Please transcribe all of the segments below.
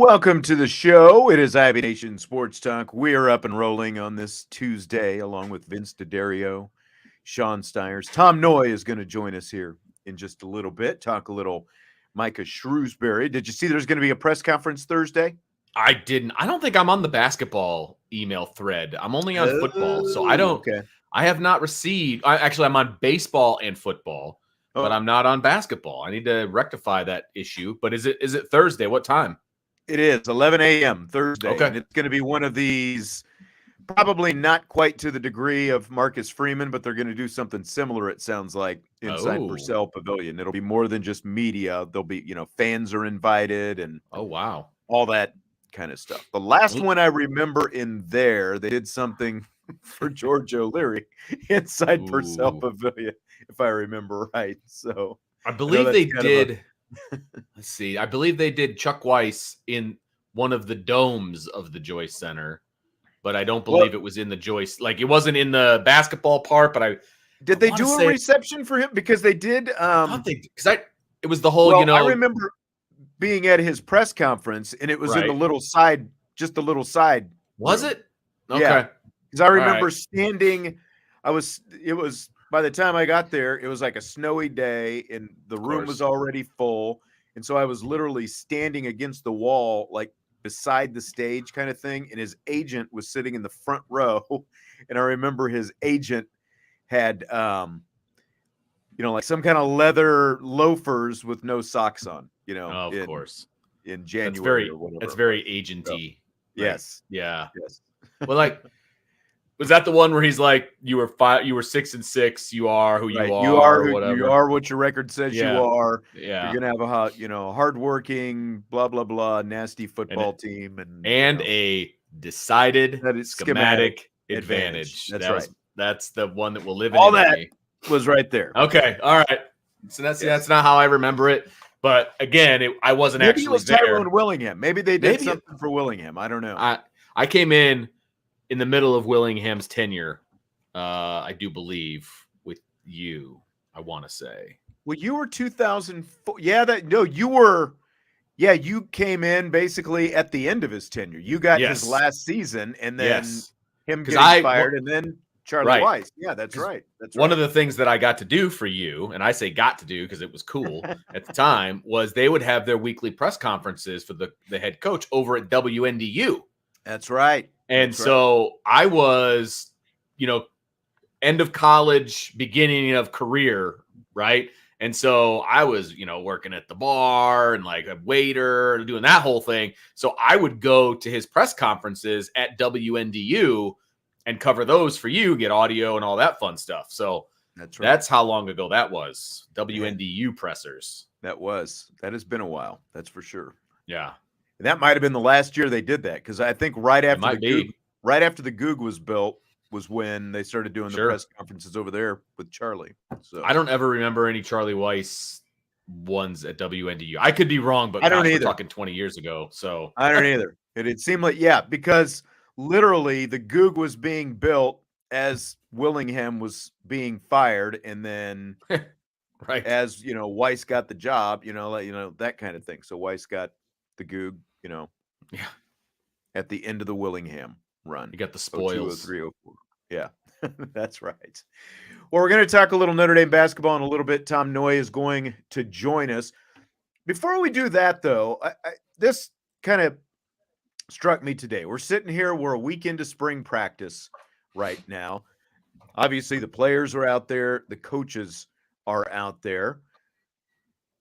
Welcome to the show. It is IB Nation Sports Talk. We are up and rolling on this Tuesday, along with Vince DeDario, Sean Stires. Tom Noie is going to join us here in just a little bit, talk a little Micah Shrewsberry. Did you see there's going to be a press conference Thursday? I didn't. I don't think I'm on the basketball email thread. I'm only on football. So I don't. Okay. I have not received. I'm on baseball and football, but I'm not on basketball. I need to rectify that issue. But is it Thursday? What time? It is 11 a.m. Thursday. Okay. And it's going to be one of these, probably not quite to the degree of Marcus Freeman, but they're going to do something similar, it sounds like, inside Purcell Pavilion. It'll be more than just media. There'll be, fans are invited and wow, all that kind of stuff. The last one I remember in there, they did something for George O'Leary inside Purcell Pavilion, if I remember right. So I believe they did. Let's see. I believe they did Chuck Weiss in one of the domes of the Joyce Center, but I don't believe it was in the Joyce. Like, it wasn't in the basketball part, but did they do a reception for him? Because they did. It was the whole, I remember being at his press conference, and it was in the little side, just the little side. Was it? Okay. Yeah. Because I remember standing. It was. By the time I got there, it was like a snowy day and the room was already full. And so I was literally standing against the wall, like beside the stage kind of thing. And his agent was sitting in the front row. And I remember his agent had, like some kind of leather loafers with no socks on, of course, in January or whatever. That's very agenty. So, yes. Yeah. Yes. Well, was that the one where he's like, you were 6-6, you are who you are, you are what your record says you are. Yeah. You're gonna have a hardworking, blah blah blah, nasty football team, and a decided schematic advantage. That's right. That's the one that will live in all that was right there. Okay, all right. So that's not how I remember it. But again, I wasn't Maybe actually it was there. Tyrone Willingham. Maybe they did something for Willingham. I don't know. I came in the middle of Willingham's tenure, I do believe, with you, I want to say. Well, you were 2004. You came in basically at the end of his tenure. You got his last season, and then him getting fired, and then Charlie Weiss. Yeah, that's right. That's one of the things that I got to do for you, and I say got to do because it was cool at the time, was they would have their weekly press conferences for the head coach over at WNDU. That's right. And so I was, end of college, beginning of career, right? And so I was, working at the bar and like a waiter, doing that whole thing. So I would go to his press conferences at WNDU and cover those for you, get audio and all that fun stuff. So that's how long ago that was. WNDU pressers. That has been a while. That's for sure. Yeah. And that might have been the last year they did that, because I think right after the Goog was built was when they started doing the press conferences over there with Charlie. So I don't ever remember any Charlie Weiss ones at WNDU. I could be wrong, but I don't either. We're talking 20 years ago. So I don't either. It seemed like because literally the Goog was being built as Willingham was being fired, and then as Weiss got the job, that kind of thing. So Weiss got the Goog. At the end of the Willingham run. You got the spoils. 0304. Yeah, that's right. Well, we're going to talk a little Notre Dame basketball in a little bit. Tom Noie is going to join us. Before we do that, though, this kind of struck me today. We're sitting here. We're a week into spring practice right now. Obviously, the players are out there. The coaches are out there.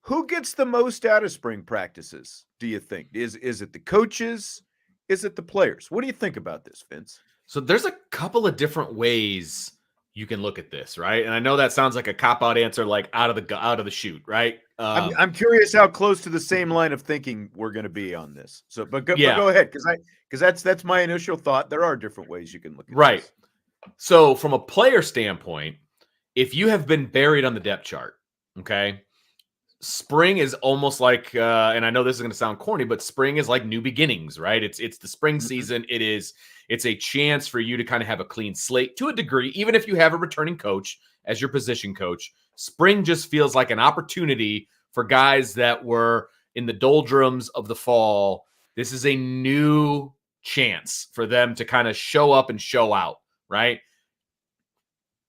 Who gets the most out of spring practices, do you think? Is it the coaches? Is it the players? What do you think about this, Vince? So there's a couple of different ways you can look at this, right? And I know that sounds like a cop-out answer, like out of the chute, right? I'm curious how close to the same line of thinking we're going to be on this. So, but go ahead, because that's my initial thought. There are different ways you can look at right. this. So from a player standpoint, if you have been buried on the depth chart, okay, spring is almost like, and I know this is going to sound corny, but spring is like new beginnings, right? It's the spring season. It's a chance for you to kind of have a clean slate to a degree, even if you have a returning coach as your position coach. Spring just feels like an opportunity for guys that were in the doldrums of the fall This is a new chance for them to kind of show up and show out, right?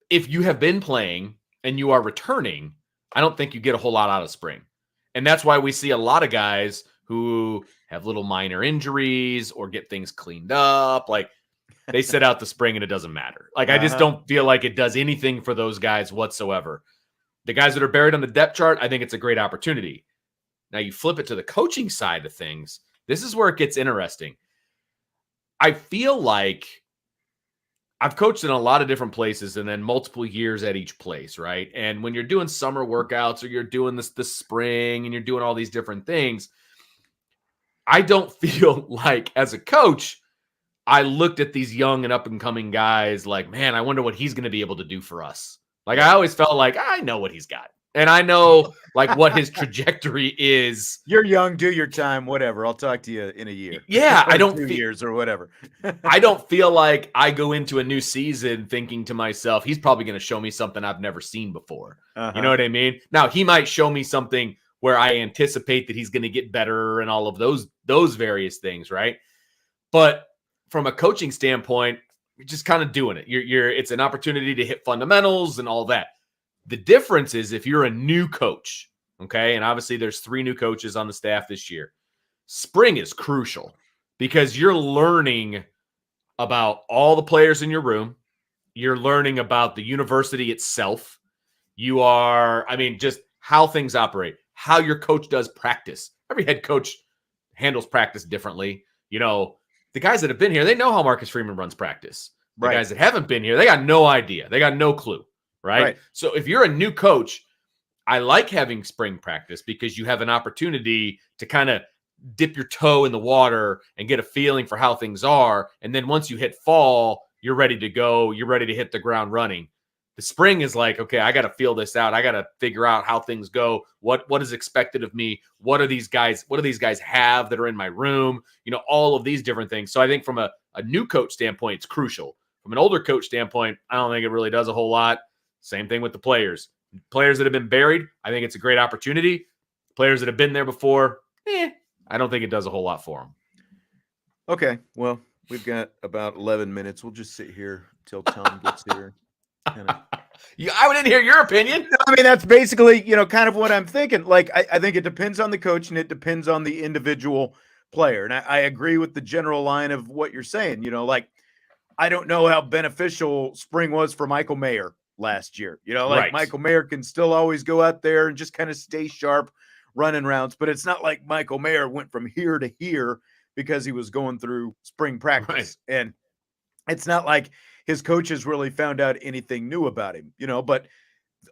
If you have been playing and you are returning, I don't think you get a whole lot out of spring. And that's why we see a lot of guys who have little minor injuries or get things cleaned up. Like, they sit out the spring and it doesn't matter. Like, I just don't feel like it does anything for those guys whatsoever. The guys that are buried on the depth chart, I think it's a great opportunity. Now you flip it to the coaching side of things. This is where it gets interesting. I feel like I've coached in a lot of different places and then multiple years at each place, right? And when you're doing summer workouts or you're doing this spring and you're doing all these different things, I don't feel like as a coach, I looked at these young and up and coming guys like, man, I wonder what he's going to be able to do for us. Like, I always felt like I know what he's got. And I know like what his trajectory is. You're young, do your time, whatever. I'll talk to you in a year. Yeah, I don't 2 years or whatever. I don't feel like I go into a new season thinking to myself, he's probably going to show me something I've never seen before. You know what I mean? Now, he might show me something where I anticipate that he's going to get better and all of those various things, right? But from a coaching standpoint, you're just kind of doing it. It's an opportunity to hit fundamentals and all that. The difference is if you're a new coach, okay, and obviously there's 3 new coaches on the staff this year, spring is crucial because you're learning about all the players in your room. You're learning about the university itself. You are, just how things operate, how your coach does practice. Every head coach handles practice differently. The guys that have been here, they know how Marcus Freeman runs practice. The guys that haven't been here, they got no idea. They got no clue. Right? So if you're a new coach, I like having spring practice because you have an opportunity to kind of dip your toe in the water and get a feeling for how things are. And then once you hit fall, you're ready to go. You're ready to hit the ground running. The spring is like, okay, I got to feel this out. I got to figure out how things go. What is expected of me? What do these guys have that are in my room? All of these different things. So I think from a new coach standpoint, it's crucial. From an older coach standpoint, I don't think it really does a whole lot. Same thing with the players. Players that have been buried, I think it's a great opportunity. Players that have been there before, I don't think it does a whole lot for them. Okay, well, we've got about 11 minutes. We'll just sit here till Tom gets here. I didn't hear your opinion. That's basically, kind of what I'm thinking. Like, I think it depends on the coach and it depends on the individual player. And I agree with the general line of what you're saying. Like, I don't know how beneficial spring was for Michael Mayer last year. Michael Mayer can still always go out there and just kind of stay sharp running routes, but it's not like Michael Mayer went from here to here because he was going through spring practice. And it's not like his coaches really found out anything new about him, but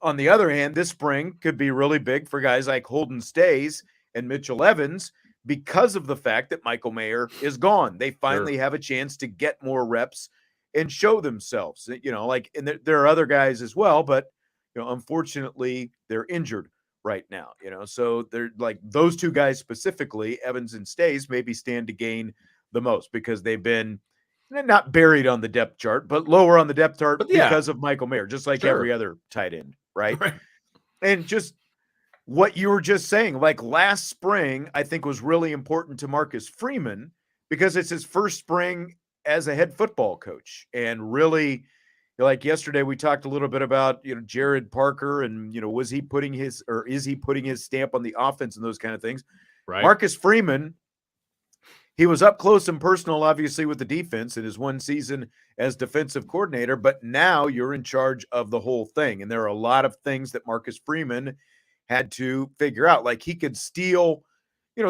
on the other hand, this spring could be really big for guys like Holden Stays and Mitchell Evans because of the fact that Michael Mayer is gone. They finally have a chance to get more reps and show themselves, and there are other guys as well, but, unfortunately they're injured right now, so they're like those 2 guys specifically, Evans and Stays, maybe stand to gain the most because they've been not buried on the depth chart, but lower on the depth chart because of Michael Mayer, just like every other tight end. Right. And just what you were just saying, like last spring, I think was really important to Marcus Freeman because it's his first spring as a head football coach. And really, like yesterday, we talked a little bit about, Jared Parker and, is he putting his stamp on the offense and those kind of things. Right. Marcus Freeman, he was up close and personal, obviously, with the defense in his 1 season as defensive coordinator, but now you're in charge of the whole thing. And there are a lot of things that Marcus Freeman had to figure out. Like he could steal,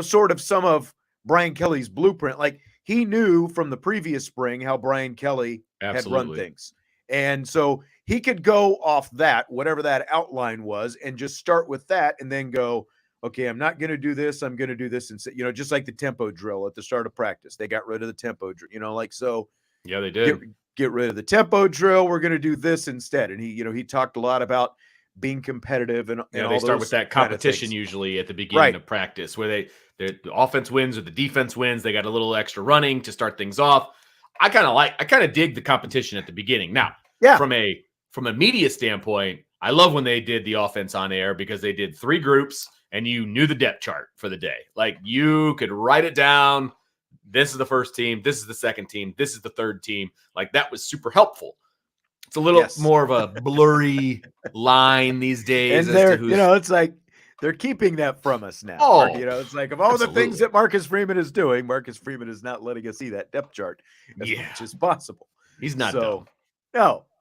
sort of some of Brian Kelly's blueprint. Like he knew from the previous spring how Brian Kelly had run things. And so he could go off that, whatever that outline was, and just start with that and then go, okay, I'm not going to do this. I'm going to do this. And, just like the tempo drill at the start of practice, they got rid of the tempo drill, so. Yeah, they did. Get rid of the tempo drill. We're going to do this instead. And he talked a lot about being competitive and they all start with that competition usually at the beginning of practice where the offense wins or the defense wins. They got a little extra running to start things off. I kind of dig the competition at the beginning. Now, from a media standpoint, I love when they did the offense on air because they did 3 groups and you knew the depth chart for the day. Like you could write it down. this is the first team, this is the second team, this is the third team. Like that was super helpful. It's a little more of a blurry line these days And as to who's, it's like they're keeping that from us now. Oh, it's like of all the things that Marcus Freeman is doing, Marcus Freeman is not letting us see that depth chart as much as possible. He's not dumb.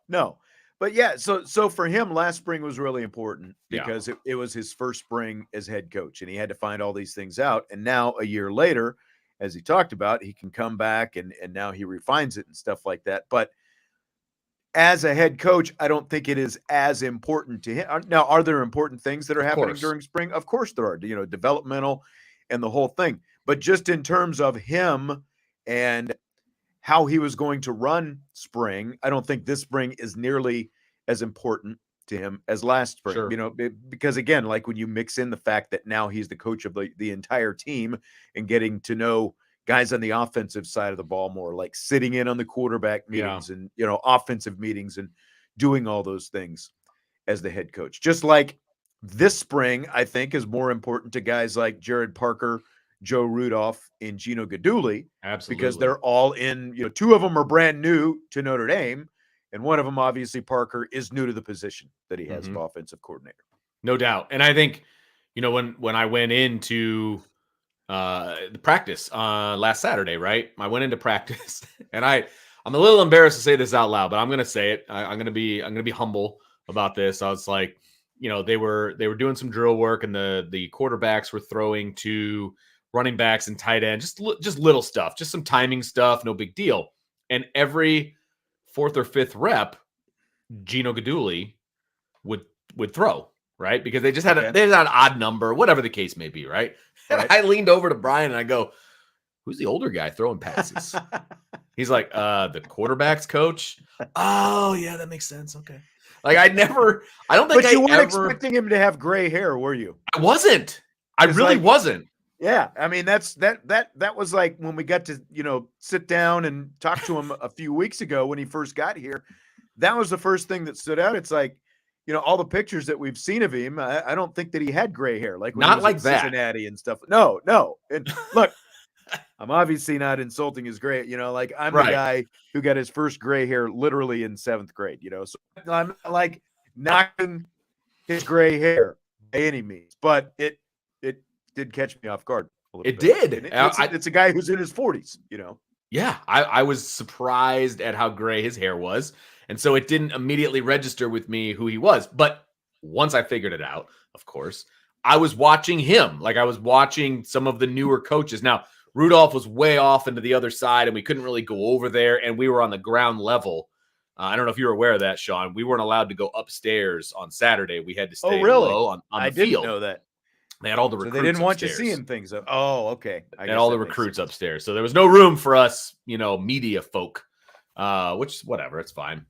No. But so for him, last spring was really important because it was his first spring as head coach, and he had to find all these things out. And now a year later, as he talked about, he can come back and now he refines it and stuff like that. But as a head coach, I don't think it is as important to him. Now, are there important things that are happening during spring? Of course there are, developmental and the whole thing. But just in terms of him and how he was going to run spring, I don't think this spring is nearly as important to him as last spring. Sure. Because again, like when you mix in the fact that now he's the coach of the entire team and getting to know guys on the offensive side of the ball more, like sitting in on the quarterback meetings and, offensive meetings and doing all those things as the head coach. Just like this spring, I think is more important to guys like Jared Parker, Joe Rudolph, and Gino Guidugli. Absolutely. Because they're all in, two of them are brand new to Notre Dame. And one of them, obviously, Parker, is new to the position that he has of offensive coordinator. No doubt. And I think, when I went into the practice last Saturday, right? I went into practice and I'm a little embarrassed to say this out loud, but I'm going to say it. I'm going to be humble about this. I was like, they were doing some drill work and the quarterbacks were throwing to running backs and tight end, just little stuff, just some timing stuff, no big deal. And every fourth or fifth rep, Gino Guidugli would throw, right? Because they just had an odd number, whatever the case may be, right? And I leaned over to Brian and I go, "Who's the older guy throwing passes?" He's like, "The quarterback's coach." Oh, yeah, that makes sense. Okay. Like I don't think but you weren't expecting him to have gray hair, were you? I wasn't. I really wasn't. Yeah, I mean that was like when we got to sit down and talk to him a few weeks ago when he first got here. That was the first thing that stood out. It's like all the pictures that we've seen of him. I don't think that he had gray hair like when not he was like at that Cincinnati and stuff. No. And look, I'm obviously not insulting his gray. Like I'm the guy who got his first gray hair literally in 7th grade. So I'm not like knocking his gray hair by any means, but it did catch me off guard a little bit. Did. It's a guy who's in his 40s, Yeah, I was surprised at how gray his hair was. And so it didn't immediately register with me who he was. But once I figured it out, of course, I was watching him. Like I was watching some of the newer coaches. Now, Rudolph was way off into the other side and we couldn't really go over there. And we were on the ground level. I don't know if you were aware of that, Sean. We weren't allowed to go upstairs on Saturday. We had to stay low on the field. I didn't know that. They had all the recruits they didn't want upstairs. you seeing things. Oh, okay. They had all the recruits upstairs. So there was no room for us, media folk, which whatever, it's fine.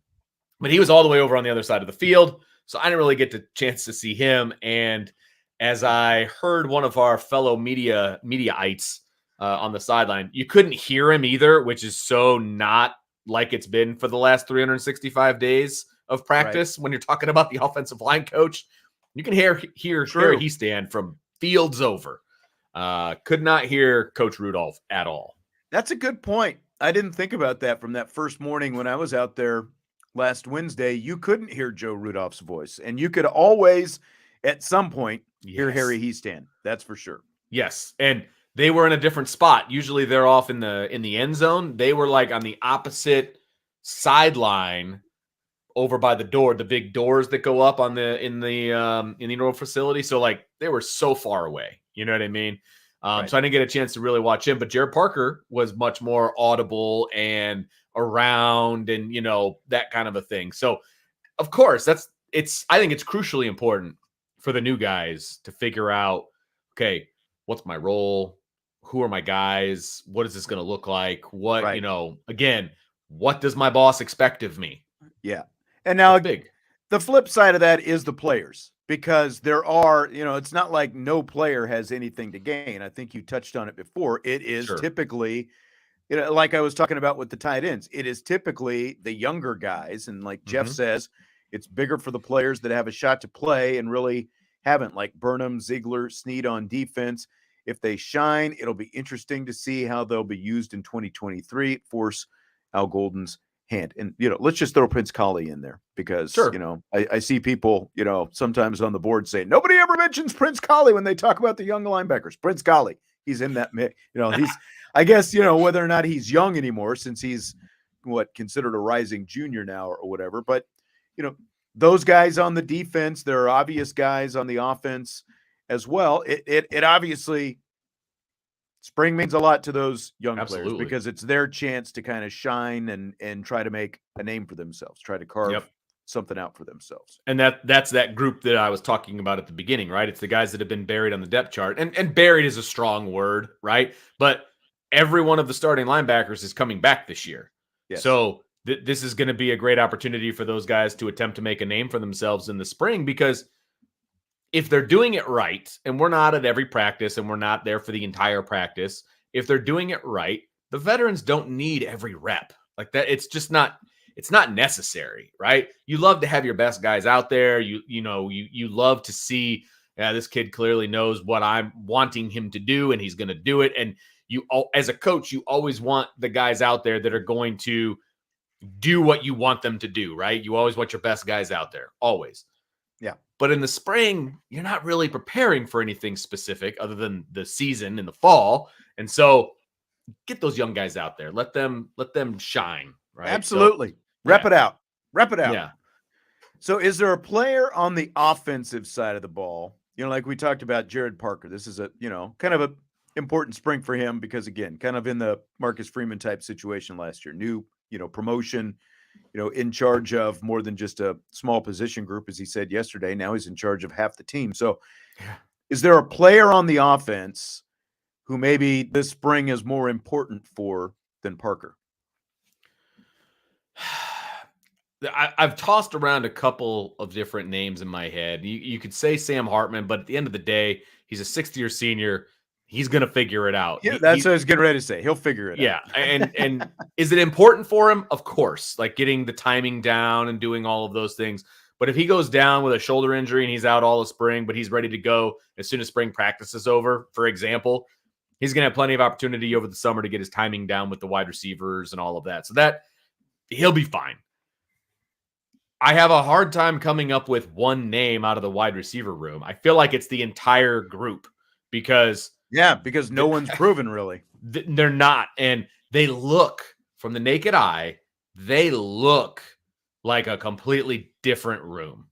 But he was all the way over on the other side of the field. So I didn't really get the chance to see him. And as I heard one of our fellow mediaites on the sideline, you couldn't hear him either, which is so not like it's been for the last 365 days of practice. When you're talking about the offensive line coach, you can hear Harry Hiestand from fields over. Could not hear Coach Rudolph at all. That's a good point. I didn't think about that from that first morning when I was out there last Wednesday. You couldn't hear Joe Rudolph's voice, and you could always, at some point, hear Harry Hiestand. That's for sure. Yes, and they were in a different spot. Usually they're off in the end zone. They were like on the opposite sideline over by the door, the big doors that go up in the indoor facility. So like they were so far away, you know what I mean? So I didn't get a chance to really watch him, but Jared Parker was much more audible and around and, that kind of a thing. So of course I think it's crucially important for the new guys to figure out, okay, what's my role? Who are my guys? What is this going to look like? What, again, what does my boss expect of me? Yeah. And now the flip side of that is the players, because there are, it's not like no player has anything to gain. I think you touched on it before. It is typically, like I was talking about with the tight ends, it is typically the younger guys. And like Jeff says, it's bigger for the players that have a shot to play and really haven't, like Burnham, Ziegler, Snead on defense. If they shine, it'll be interesting to see how they'll be used in 2023. Force Al Golden's hand. And, let's just throw Prince Collie in there because, Sure. I see people, sometimes on the board saying nobody ever mentions Prince Collie when they talk about the young linebackers. Prince Collie, he's in that mix. He's, I guess, whether or not he's young anymore since he's considered a rising junior now or whatever. But, those guys on the defense, there are obvious guys on the offense as well. It obviously, spring means a lot to those young players because it's their chance to kind of shine and try to make a name for themselves, try to carve something out for themselves. And that's that group that I was talking about at the beginning, right? It's the guys that have been buried on the depth chart. And buried is a strong word, right? But every one of the starting linebackers is coming back this year. Yes. So this is going to be a great opportunity for those guys to attempt to make a name for themselves in the spring, because if they're doing it right, and we're not at every practice and we're not there for the entire practice, if they're doing it right, the veterans don't need every rep like that. It's just not, it's not necessary, right? You love to have your best guys out there. You love to see, this kid clearly knows what I'm wanting him to do and he's going to do it. And you, as a coach, you always want the guys out there that are going to do what you want them to do, right? You always want your best guys out there, always. Yeah. But in the spring, you're not really preparing for anything specific other than the season in the fall. And so get those young guys out there. Let them shine, right? Absolutely. Rep it out. Yeah. So is there a player on the offensive side of the ball? Like we talked about Jared Parker. This is a, kind of a important spring for him because, again, kind of in the Marcus Freeman type situation last year. New, promotion, in charge of more than just a small position group, as he said yesterday. Now he's in charge of half the team. So is there a player on the offense who maybe this spring is more important for than Parker? I've tossed around a couple of different names in my head. You could say Sam Hartman, but at the end of the day, he's a sixth-year senior. He's going to figure it out. Yeah, that's what I was getting ready to say. He'll figure it out. Yeah, and is it important for him? Of course, like getting the timing down and doing all of those things. But if he goes down with a shoulder injury and he's out all of spring, but he's ready to go as soon as spring practice is over, for example, he's going to have plenty of opportunity over the summer to get his timing down with the wide receivers and all of that. So that he'll be fine. I have a hard time coming up with one name out of the wide receiver room. I feel like it's the entire group because no one's proven really. They're not. And they look, from the naked eye, they look like a completely different room.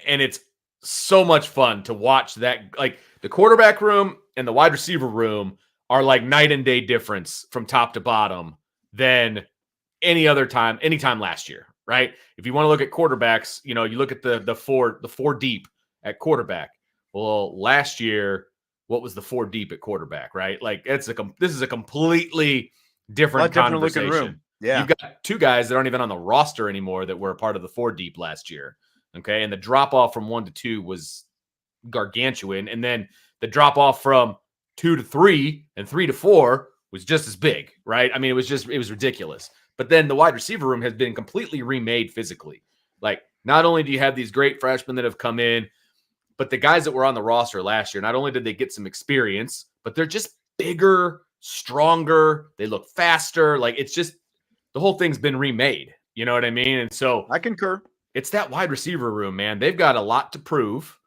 And it's so much fun to watch that. Like the quarterback room and the wide receiver room are like night and day difference from top to bottom than anytime last year. Right. If you want to look at quarterbacks, you look at the four deep at quarterback. Well, last year, what was the four deep at quarterback? Right. Like this is a completely different conversation. Looking room. Yeah. You've got two guys that aren't even on the roster anymore that were a part of the four deep last year. Okay. And the drop off from 1 to 2 was gargantuan. And then the drop off from 2 to 3 and 3 to 4 was just as big. Right. I mean, it was ridiculous. But then the wide receiver room has been completely remade physically. Like, not only do you have these great freshmen that have come in, but the guys that were on the roster last year, not only did they get some experience, but they're just bigger, stronger. They look faster. Like, it's just, the whole thing's been remade. You know what I mean? And so I concur. It's that wide receiver room, man. They've got a lot to prove,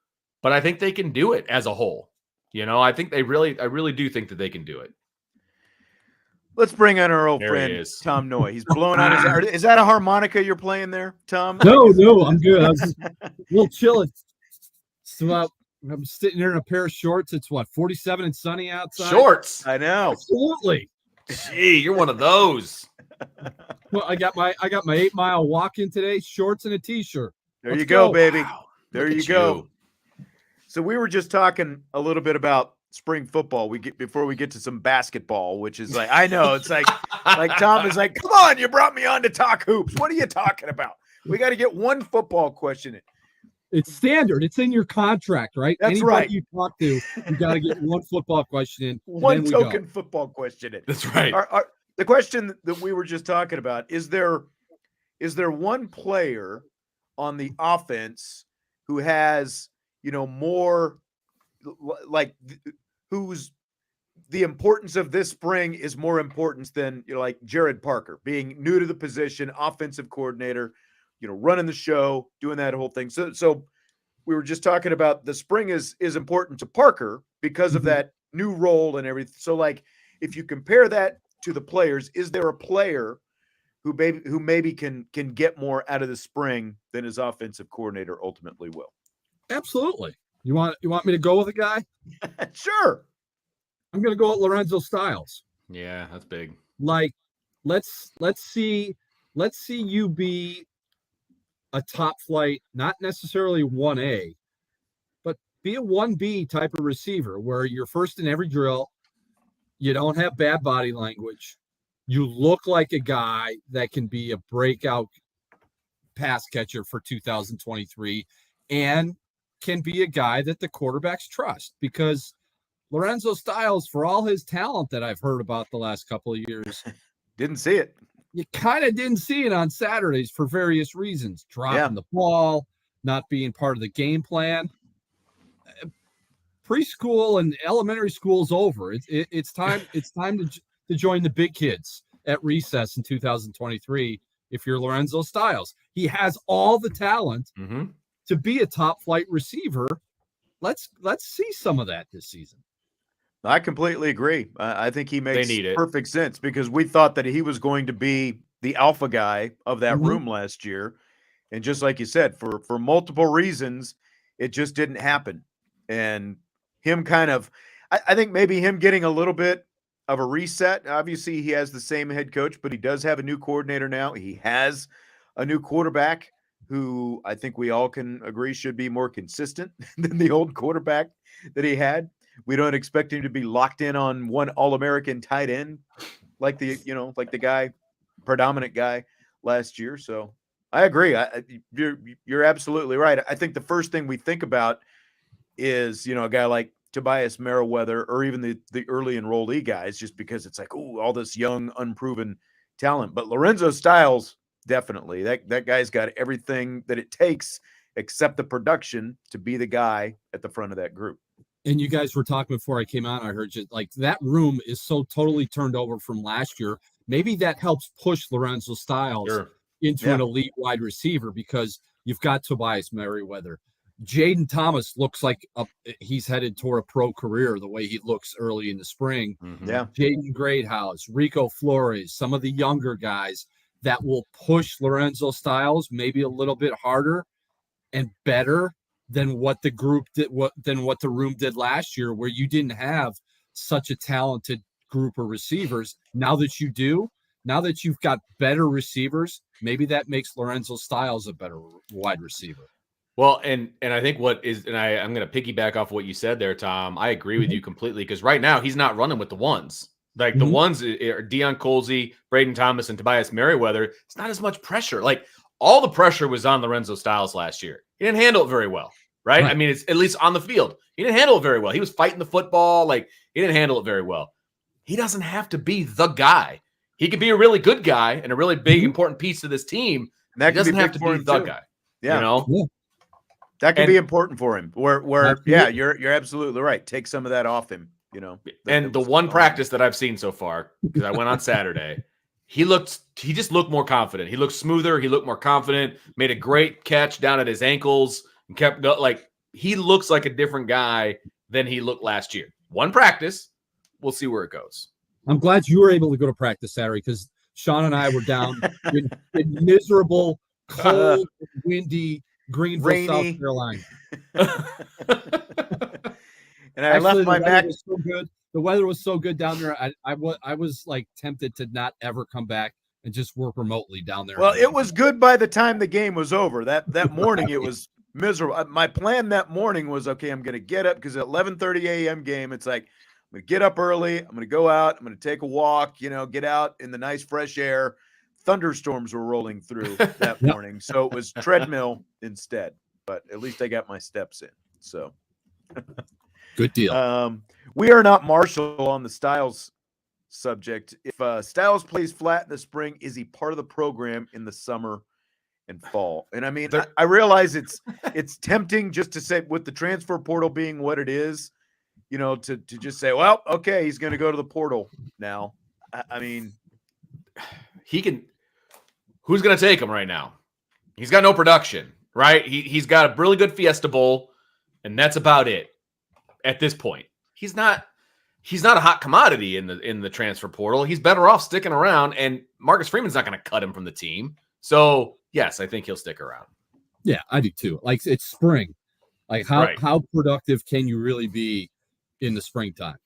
but I think they can do it as a whole. I think I really do think that they can do it. Let's bring in our old friend, Tom Noie. He's blowing on his. Is that a harmonica you're playing there, Tom? No, I'm good. I was a little chilly. So I'm sitting here in a pair of shorts. It's 47 and sunny outside. Shorts. I know. Absolutely. Gee, you're one of those. Well, I got my 8-mile walk in today. Shorts and a t-shirt. There you go, baby. Wow. There you go. So we were just talking a little bit about spring football. Before we get to some basketball, which is like, I know it's like Tom is like, come on, you brought me on to talk hoops. What are you talking about? We got to get one football question in. It's standard. It's in your contract, right? That's Anybody right. You talk to, you got to get one football question in. One token football question in. That's right. The question that we were just talking about, is there one player on the offense who has, more like who's the importance of this spring is more important than, like Jared Parker being new to the position, offensive coordinator, running the show, doing that whole thing. So we were just talking about the spring is important to Parker because of that new role and everything. So like, if you compare that to the players, is there a player who maybe can get more out of the spring than his offensive coordinator ultimately will? Absolutely. You want me to go with a guy? Sure. I'm going to go with Lorenzo Styles. Yeah, that's big. Like, let's see you be a top flight, not necessarily 1A, but be a 1B type of receiver where you're first in every drill. You don't have bad body language. You look like a guy that can be a breakout pass catcher for 2023 and can be a guy that the quarterbacks trust, because Lorenzo Styles, for all his talent that I've heard about the last couple of years, didn't see it. You kind of didn't see it on Saturdays for various reasons. Dropping the ball, not being part of the game plan. Preschool and elementary school's over. It's time. It's time to join the big kids at recess in 2023. If you're Lorenzo Styles, he has all the talent to be a top flight receiver. Let's see some of that this season. I completely agree. I think he makes perfect sense, because we thought that he was going to be the alpha guy of that room last year. And just like you said, for multiple reasons, it just didn't happen. And him I think maybe him getting a little bit of a reset. Obviously, he has the same head coach, but he does have a new coordinator now. He has a new quarterback who I think we all can agree should be more consistent than the old quarterback that he had. We don't expect him to be locked in on one All-American tight end like the guy, predominant guy last year. So I agree. You're absolutely right. I think the first thing we think about is, a guy like Tobias Merriweather, or even the early enrollee guys, just because it's like, oh, all this young, unproven talent. But Lorenzo Styles, definitely, that guy's got everything that it takes except the production to be the guy at the front of that group. And you guys were talking before I came out. I heard you, like, that room is so totally turned over from last year. Maybe that helps push Lorenzo Styles into an elite wide receiver, because you've got Tobias Merriweather. Jaden Thomas looks like he's headed toward a pro career the way he looks early in the spring. Yeah. Jaden Greathouse, Rico Flores, some of the younger guys that will push Lorenzo Styles maybe a little bit harder and better than what the group did, than what the room did last year, where you didn't have such a talented group of receivers. Now that you do, now that you've got better receivers, maybe that makes Lorenzo Styles a better wide receiver. Well, and I think I'm going to piggyback off what you said there, Tom. I agree with you completely, because right now he's not running with the ones. Like the ones are Deion Colsey, Braden Thomas, and Tobias Merriweather. It's not as much pressure. Like, all the pressure was on Lorenzo Styles last year. He didn't handle it very well, right? I mean, it's at least on the field. He didn't handle it very well. He was fighting the football. Like, he didn't handle it very well. He doesn't have to be the guy. He could be a really good guy and a really big, important piece of this team. That he doesn't have to be the guy. Yeah. That can be important for him. You're absolutely right. Take some of that off him, And the one practice that I've seen so far, because I went on Saturday, he just looked more confident. He looked smoother. He looked more confident, made a great catch down at his ankles, and kept going. Like, he looks like a different guy than he looked last year. One practice. We'll see where it goes. I'm glad you were able to go to practice Saturday, because Sean and I were down in miserable, cold, windy Greenville, rainy South Carolina. And I left my Mac. So good. The weather was so good down there. I was like tempted to not ever come back and just work remotely down there. Well, it was good by the time the game was over. That morning it was miserable. My plan that morning was, okay, I'm going to get up, because at 11:30 a.m. game, it's like, I'm going to get up early. I'm going to go out. I'm going to take a walk, get out in the nice fresh air. Thunderstorms were rolling through that morning. So it was treadmill instead, but at least I got my steps in. So good deal. We are not Marshall on the Styles subject. If Styles plays flat in the spring, is he part of the program in the summer and fall? And I mean, I realize it's tempting just to say, with the transfer portal being what it is, to just say, well, okay, he's going to go to the portal now. I mean, he can. Who's going to take him right now? He's got no production, right? He's got a really good Fiesta Bowl, and that's about it at this point. He's not a hot commodity in the transfer portal. He's better off sticking around, and Marcus Freeman's not going to cut him from the team. So, yes, I think he'll stick around. Yeah, I do too. Like, it's spring. Like, how productive can you really be in the springtime?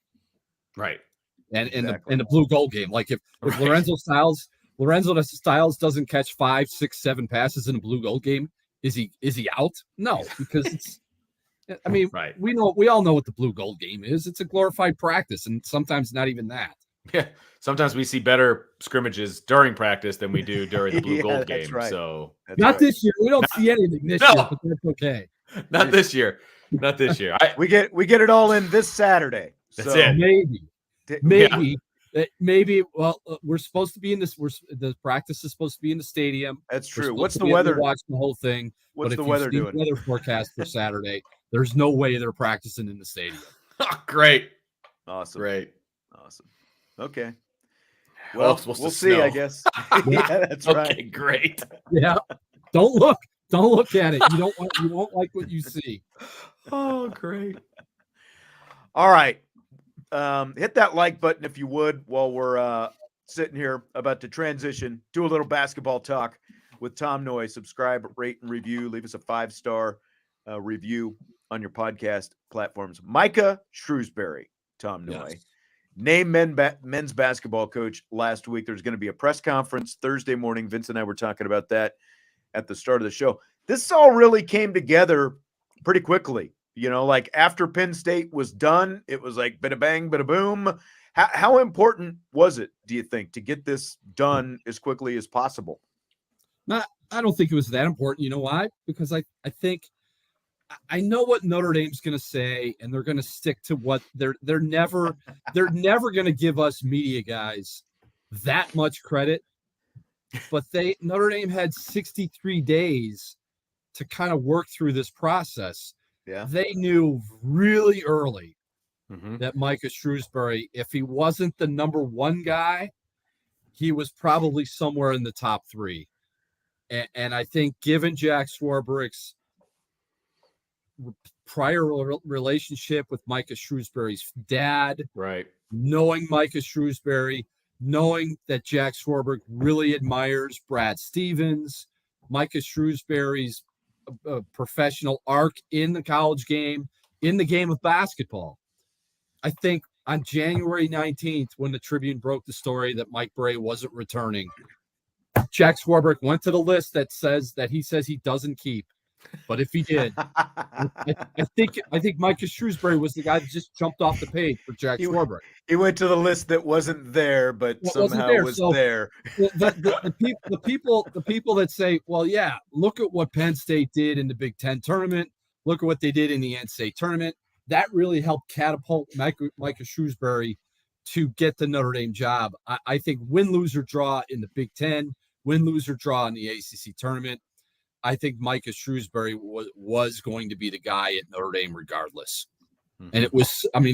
Right. And exactly. in the blue gold game. Like, if right. Lorenzo Styles doesn't catch 5, 6, 7 passes in a blue gold game, is he out? No, because it's I mean, right. we all know what the blue gold game is. It's a glorified practice, and sometimes not even that. Yeah. Sometimes we see better scrimmages during practice than we do during the blue gold game. Right. So not this year. We don't see anything this year, but that's okay. Not this year. Not this year. We get it all in this Saturday. That's it. Maybe. Well, we're supposed to be in this. The practice is supposed to be in the stadium. That's true. What's the weather? Watch the whole thing. What's the weather doing? Weather forecast for Saturday. There's no way they're practicing in the stadium. Great. Awesome. Great. Awesome. Okay. Well, we'll see, I guess. Yeah, that's right. Okay, great. Yeah. Don't look at it. You won't like what you see. Oh, great. All right. Hit that like button if you would while we're sitting here about to transition, do a little basketball talk with Tom Noie. Subscribe, rate, and review. Leave us a 5-star review on your podcast platforms. Micah Shrewsberry, Tom Noie. Yes. Named men's basketball coach last week. There's going to be a press conference Thursday morning. Vince and I were talking about that at the start of the show. This all really came together pretty quickly. Like after Penn State was done, it was like bada bang, bada boom. How important was it, do you think, to get this done as quickly as possible? I don't think it was that important. You know why? Because I think I know what Notre Dame's going to say, and they're going to stick to what they're never going to give us media guys that much credit. But Notre Dame had 63 days to kind of work through this process. Yeah. They knew really early that Micah Shrewsberry, if he wasn't the number 1 guy, he was probably somewhere in the top 3. And I think given Jack Swarbrick's prior relationship with Micah Shrewsberry's dad, right, knowing Micah Shrewsberry, knowing that Jack Swarbrick really admires Brad Stevens, Micah Shrewsberry's professional arc in the college game, in the game of basketball. I think on January 19th, when the Tribune broke the story that Mike Bray wasn't returning, Jack Swarbrick went to the list that says he doesn't keep. But if he did, I think Micah Shrewsberry was the guy that just jumped off the page for Jack Swarbrick. He went to the list that wasn't there, but somehow was there. The people that say, well, yeah, look at what Penn State did in the Big Ten tournament. Look at what they did in the NCAA tournament. That really helped catapult Micah Shrewsberry to get the Notre Dame job. I think win, lose, or draw in the Big Ten, win, lose, or draw in the ACC tournament. I think Micah Shrewsberry was going to be the guy at Notre Dame regardless. Mm-hmm. And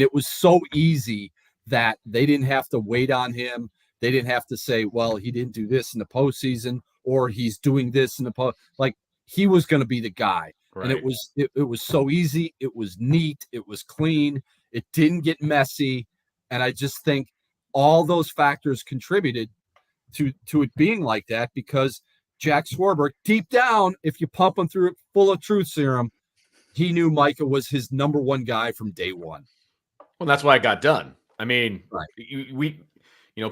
it was so easy that they didn't have to wait on him. They didn't have to say, well, he didn't do this in the postseason or he's doing this in the post. Like, he was going to be the guy. Right. And it was so easy. It was neat. It was clean. It didn't get messy. And I just think all those factors contributed to it being like that, because Jack Swarbrick, deep down, if you pump him through it full of truth serum, he knew Micah was his number 1 guy from day one. Well, that's why it got done. I mean, right.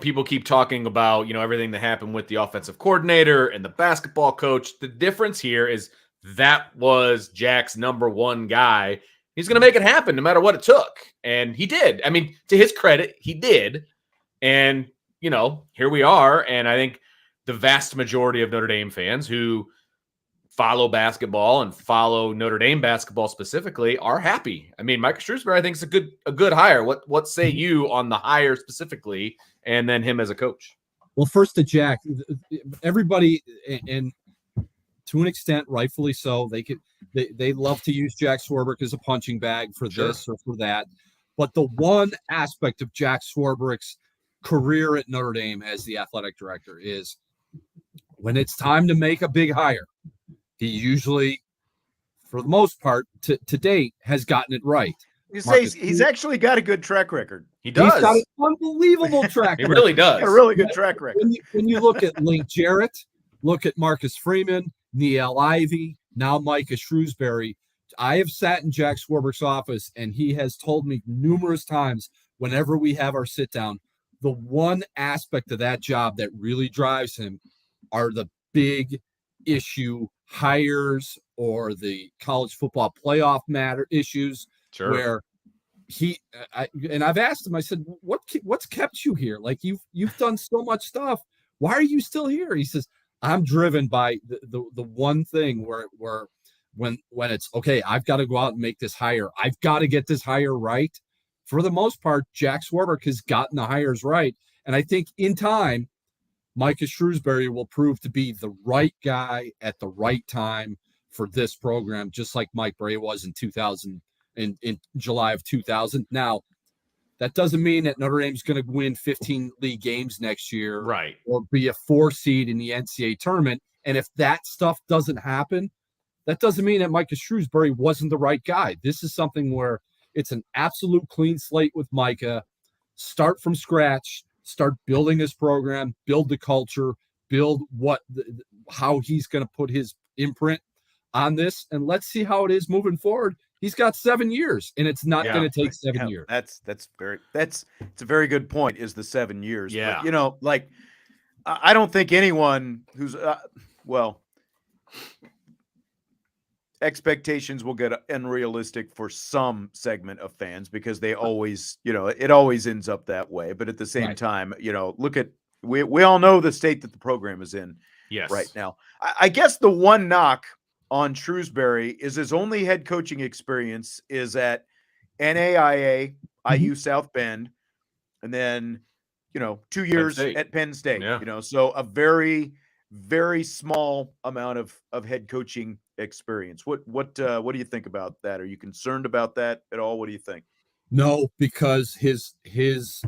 People keep talking about, everything that happened with the offensive coordinator and the basketball coach. The difference here is that was Jack's number 1 guy. He's going to make it happen no matter what it took. And he did. I mean, to his credit, he did. And, here we are. And I think the vast majority of Notre Dame fans who follow basketball and follow Notre Dame basketball specifically are happy. I mean, Micah Shrewsberry, I think, is a good hire. What say you on the hire specifically, and then him as a coach? Well, first to Jack, everybody, and to an extent, rightfully so, they love to use Jack Swarbrick as a punching bag for this or for that. But the one aspect of Jack Swarbrick's career at Notre Dame as the athletic director is when it's time to make a big hire, he usually, for the most part, to date, has gotten it right. You say he's actually got a good track record. He does. He's got an unbelievable track He record. really does. Got a really good track record. When you look at Link Jarrett, look at Marcus Freeman, Niele Ivey, now Micah Shrewsberry. I have sat in Jack Swarbrick's office, and he has told me numerous times whenever we have our sit down, the one aspect of that job that really drives him are the big issue hires or the college football playoff matter issues. Sure. Where I've asked him, I said, what's kept you here? Like you've done so much stuff. Why are you still here? He says, I'm driven by the one thing where when it's okay, I've got to go out and make this hire. I've got to get this hire right. For the most part, Jack Swarbrick has gotten the hires right. And I think in time, Micah Shrewsberry will prove to be the right guy at the right time for this program, just like Mike Bray was in July of 2000. Now, that doesn't mean that Notre Dame's going to win 15 league games next year, right, or be a 4 seed in the NCAA tournament. And if that stuff doesn't happen, that doesn't mean that Micah Shrewsberry wasn't the right guy. This is something where it's an absolute clean slate with Micah. Start from scratch, start building his program, build the culture, build how he's going to put his imprint on this, and let's see how it is moving forward. He's got 7 years, and it's not going to take 7 years. It's a very good point. Is the 7 years? Yeah. But, I don't think anyone who's expectations will get unrealistic for some segment of fans because they always, it always ends up that way. But at the same time, look at we all know the state that the program is in right now. I guess the one knock on Shrewsberry is his only head coaching experience is at NAIA, IU South Bend, and then 2 years at Penn State. So a very, very small amount of head coaching experience. What do you think about that? Are you concerned about that at all? What do you think? No, because his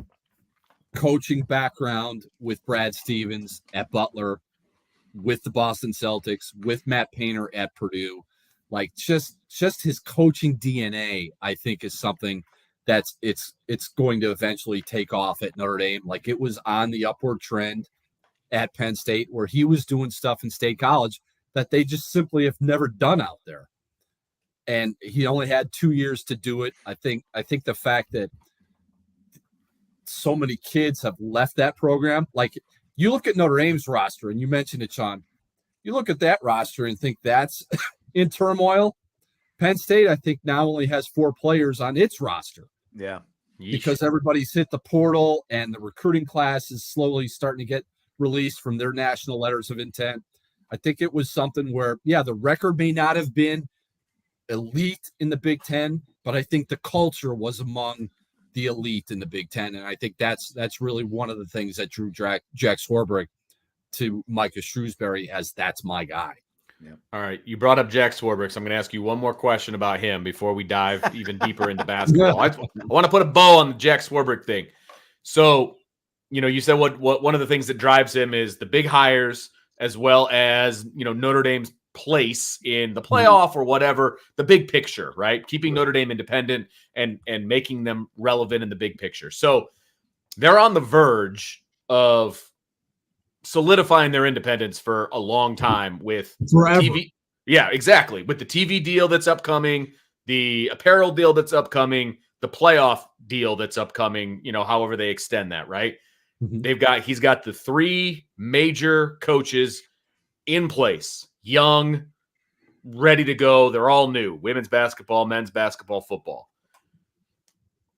coaching background with Brad Stevens at Butler, with the Boston Celtics, with Matt Painter at Purdue, like just his coaching DNA, I think, is something that's it's going to eventually take off at Notre Dame. Like it was on the upward trend at Penn State, where he was doing stuff in State College that they just simply have never done out there. And he only had 2 years to do it. I think the fact that so many kids have left that program, like you look at Notre Dame's roster, and you mentioned it, Sean. You look at that roster and think that's in turmoil. Penn State, I think, now only has 4 players on its roster. Yeah. Because everybody's hit the portal and the recruiting class is slowly starting to get released from their national letters of intent. I think it was something where, the record may not have been elite in the Big Ten, but I think the culture was among the elite in the Big Ten. And I think that's really one of the things that drew Jack Swarbrick to Micah Shrewsberry as that's my guy. Yeah. All right. You brought up Jack Swarbrick, so I'm going to ask you one more question about him before we dive even deeper into basketball. I want to put a bow on the Jack Swarbrick thing. So, you said what one of the things that drives him is the big hires, as well as, Notre Dame's place in the playoff or whatever, the big picture, right? Keeping Notre Dame independent and making them relevant in the big picture. So they're on the verge of solidifying their independence for a long time with forever. TV. Yeah, exactly. With the TV deal that's upcoming, the apparel deal that's upcoming, the playoff deal that's upcoming, however they extend that, right? Mm-hmm. He's got the 3 major coaches in place, young, ready to go. They're all new: women's basketball, men's basketball, football.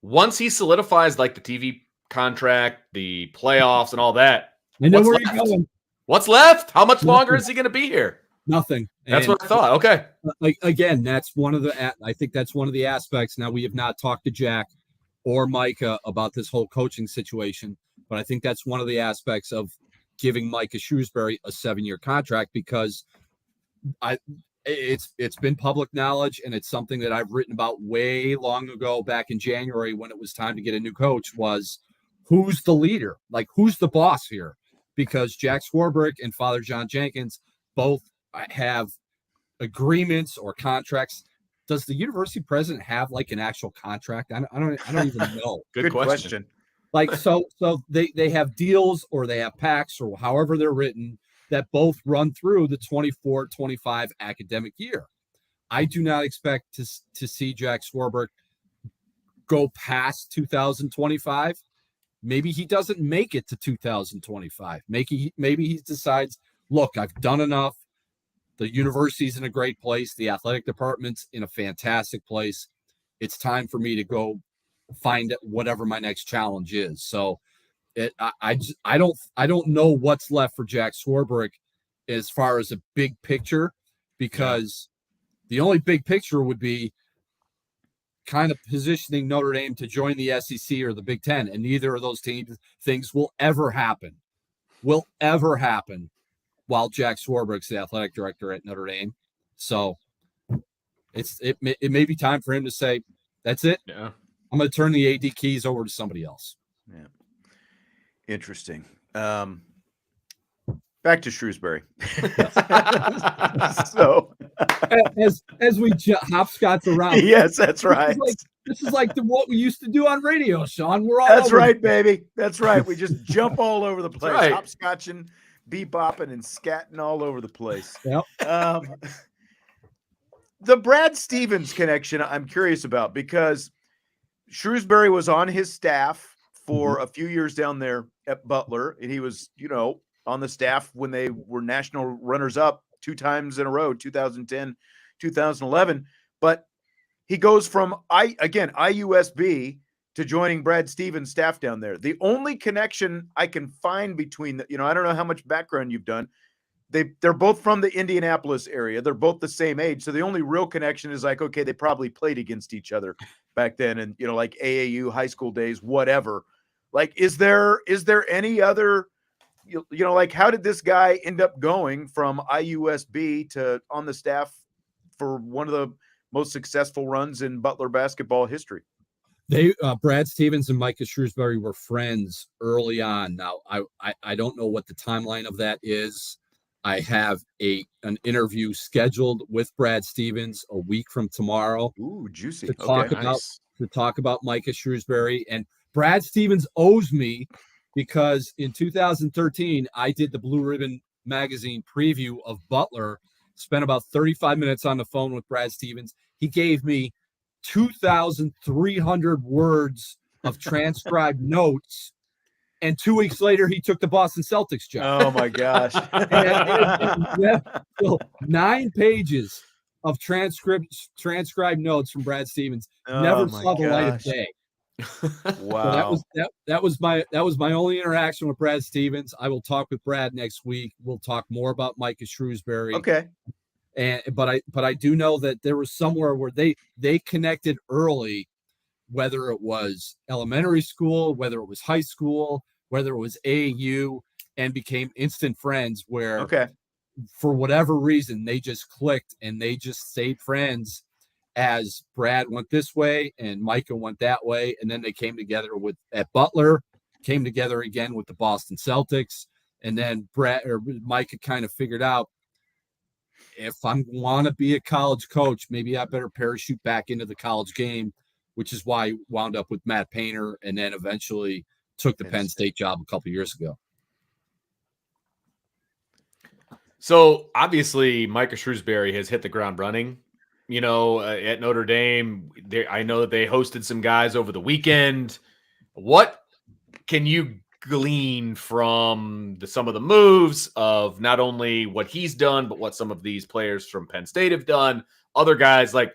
Once he solidifies like the TV contract, the playoffs, and all that, I know where you're going. What's left? How much longer is he going to be here? Nothing. That's what I thought. Okay. Again, that's one of the. I think that's one of the aspects. Now, we have not talked to Jack or Micah about this whole coaching situation, but I think that's one of the aspects of giving Micah Shrewsberry a 7-year contract, because it's been public knowledge, and it's something that I've written about way long ago, back in January when it was time to get a new coach, was who's the leader? Like, who's the boss here? Because Jack Swarbrick and Father John Jenkins both have agreements or contracts. Does the university president have like an actual contract? I don't even know. Good question. Like, so they have deals, or they have pacts, or however they're written, that both run through the 24-25 academic year. I do not expect to see Jack Swarbrick go past 2025. Maybe he doesn't make it to 2025. Maybe he decides, look, I've done enough. The university's in a great place. The athletic department's in a fantastic place. It's time for me to go find whatever my next challenge is. So I don't know what's left for Jack Swarbrick as far as a big picture, because the only big picture would be kind of positioning Notre Dame to join the SEC or the Big Ten, and neither of those things will ever happen while Jack Swarbrick's the athletic director at Notre Dame. So it may be time for him to say, that's it. Yeah. I'm going to turn the AD keys over to somebody else. Yeah. Interesting. Back to Shrewsberry. So as we hopscotch around. Yes, that's right. This is like what we used to do on radio, Sean. We're all That's right, baby. That's right. We just jump all over the place, right. hopscotching, bebopping, and scatting all over the place. Yep. The Brad Stevens connection I'm curious about, because Shrewsberry was on his staff for a few years down there at Butler, and he was, on the staff when they were national runners-up 2 times in a row, 2010, 2011. But he goes from IUSB to joining Brad Stevens' staff down there. The only connection I can find between I don't know how much background you've done. They're both from the Indianapolis area. They're both the same age. So the only real connection is like, okay, they probably played against each other back then, and like AAU high school days, whatever. Like, is there any other, like, how did this guy end up going from IUSB to on the staff for one of the most successful runs in Butler basketball history? Brad Stevens and Micah Shrewsberry were friends early on. Now, I don't know what the timeline of that is. I have an interview scheduled with Brad Stevens a week from tomorrow. Ooh, juicy. To talk about Micah Shrewsberry. And Brad Stevens owes me, because in 2013, I did the Blue Ribbon magazine preview of Butler, spent about 35 minutes on the phone with Brad Stevens. He gave me 2,300 words of transcribed notes. And 2 weeks later, he took the Boston Celtics job. Oh, my gosh. So 9 pages of transcribed notes from Brad Stevens. Never saw the light of day. Wow. So that was my only interaction with Brad Stevens. I will talk with Brad next week. We'll talk more about Micah Shrewsberry. Okay. But I do know that there was somewhere where they connected early, whether it was elementary school, whether it was high school, whether it was AAU, and became instant friends, where for whatever reason they just clicked and they just stayed friends as Brad went this way and Micah went that way. And then they came together at Butler, came together again with the Boston Celtics. And then Micah kind of figured out, if I want to be a college coach, maybe I better parachute back into the college game, which is why I wound up with Matt Painter, and then eventually took the Penn State job a couple years ago. So obviously Micah Shrewsberry has hit the ground running, at Notre Dame. I know that they hosted some guys over the weekend. What can you glean from some of the moves of not only what he's done, but what some of these players from Penn State have done? Other guys, like,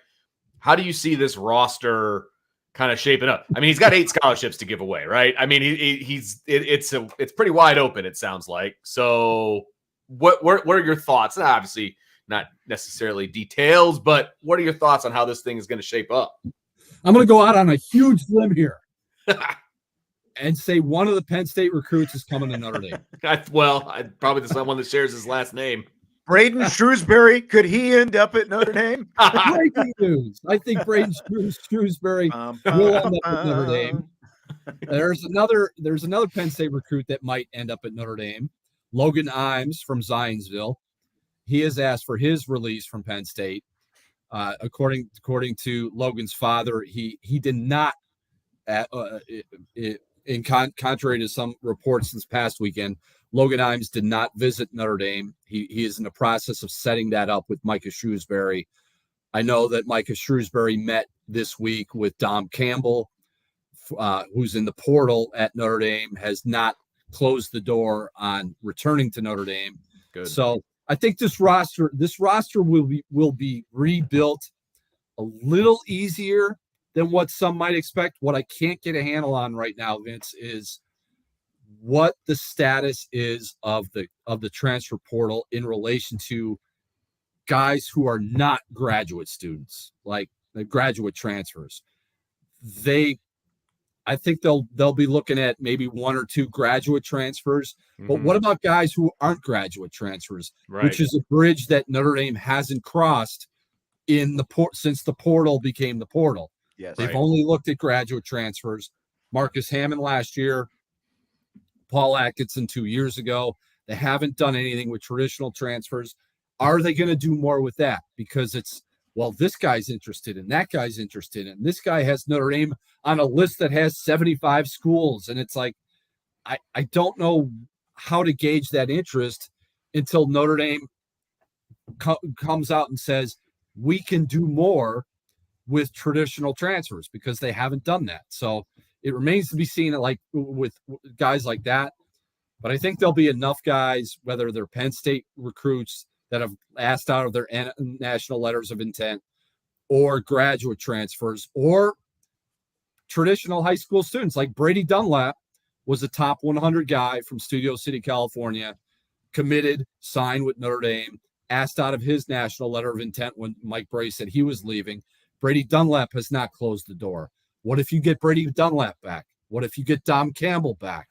how do you see this roster kind of shaping up? I mean, he's got 8 scholarships to give away, right? I mean, it's pretty wide open, it sounds like. So what are your thoughts? Obviously not necessarily details, but what are your thoughts on how this thing is going to shape up? I'm going to go out on a huge limb here and say one of the Penn State recruits is coming to Notre Dame. Probably the one that shares his last name. Braden Shrewsberry, could he end up at Notre Dame? Breaking news. I think Braden Shrewsberry will end up at Notre Dame. There's another Penn State recruit that might end up at Notre Dame. Logan Imes from Zionsville. He has asked for his release from Penn State. According to Logan's father, he did not, contrary to some reports this past weekend, Logan Imes did not visit Notre Dame. He is in the process of setting that up with Micah Shrewsberry. I know that Micah Shrewsberry met this week with Dom Campbell, who's in the portal at Notre Dame, has not closed the door on returning to Notre Dame. Good. So I think this roster will be rebuilt a little easier than what some might expect. What I can't get a handle on right now, Vince, is what the status is of the transfer portal in relation to guys who are not graduate students, like the graduate transfers. I think they'll be looking at maybe one or two graduate transfers. But what about guys who aren't graduate transfers, which is a bridge that Notre Dame hasn't crossed since the portal became the portal? Yes, they've only looked at graduate transfers. Marcus Hammond last year, Paul Atkinson 2 years ago. They haven't done anything with traditional transfers. Are they going to do more with that? Because it's, well, this guy's interested and that guy's interested, and this guy has Notre Dame on a list that has 75 schools. And it's like, I don't know how to gauge that interest until Notre Dame comes out and says, we can do more with traditional transfers, because they haven't done that. So it remains to be seen, like with guys like that. But I think there'll be enough guys, whether they're Penn State recruits that have asked out of their national letters of intent, or graduate transfers, or traditional high school students. Like Brady Dunlap was a top 100 guy from Studio City, California, committed, signed with Notre Dame, asked out of his national letter of intent when Mike Brey said he was leaving. Brady Dunlap has not closed the door. What if you get Brady Dunlap back? What if you get Dom Campbell back?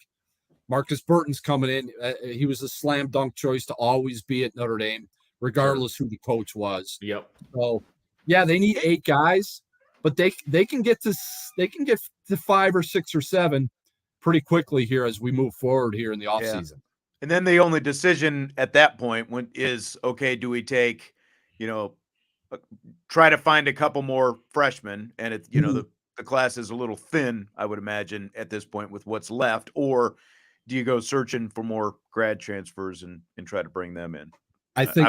Marcus Burton's coming in. He was a slam dunk choice to always be at Notre Dame, regardless who the coach was. Yep. So, yeah, they need 8 guys, but they can get to 5 or 6 or 7 pretty quickly here as we move forward here in the offseason. And then the only decision at that point is, okay, do we take, try to find a couple more freshmen, and it's, the class is a little thin, I would imagine, at this point with what's left, or do you go searching for more grad transfers and try to bring them in? I think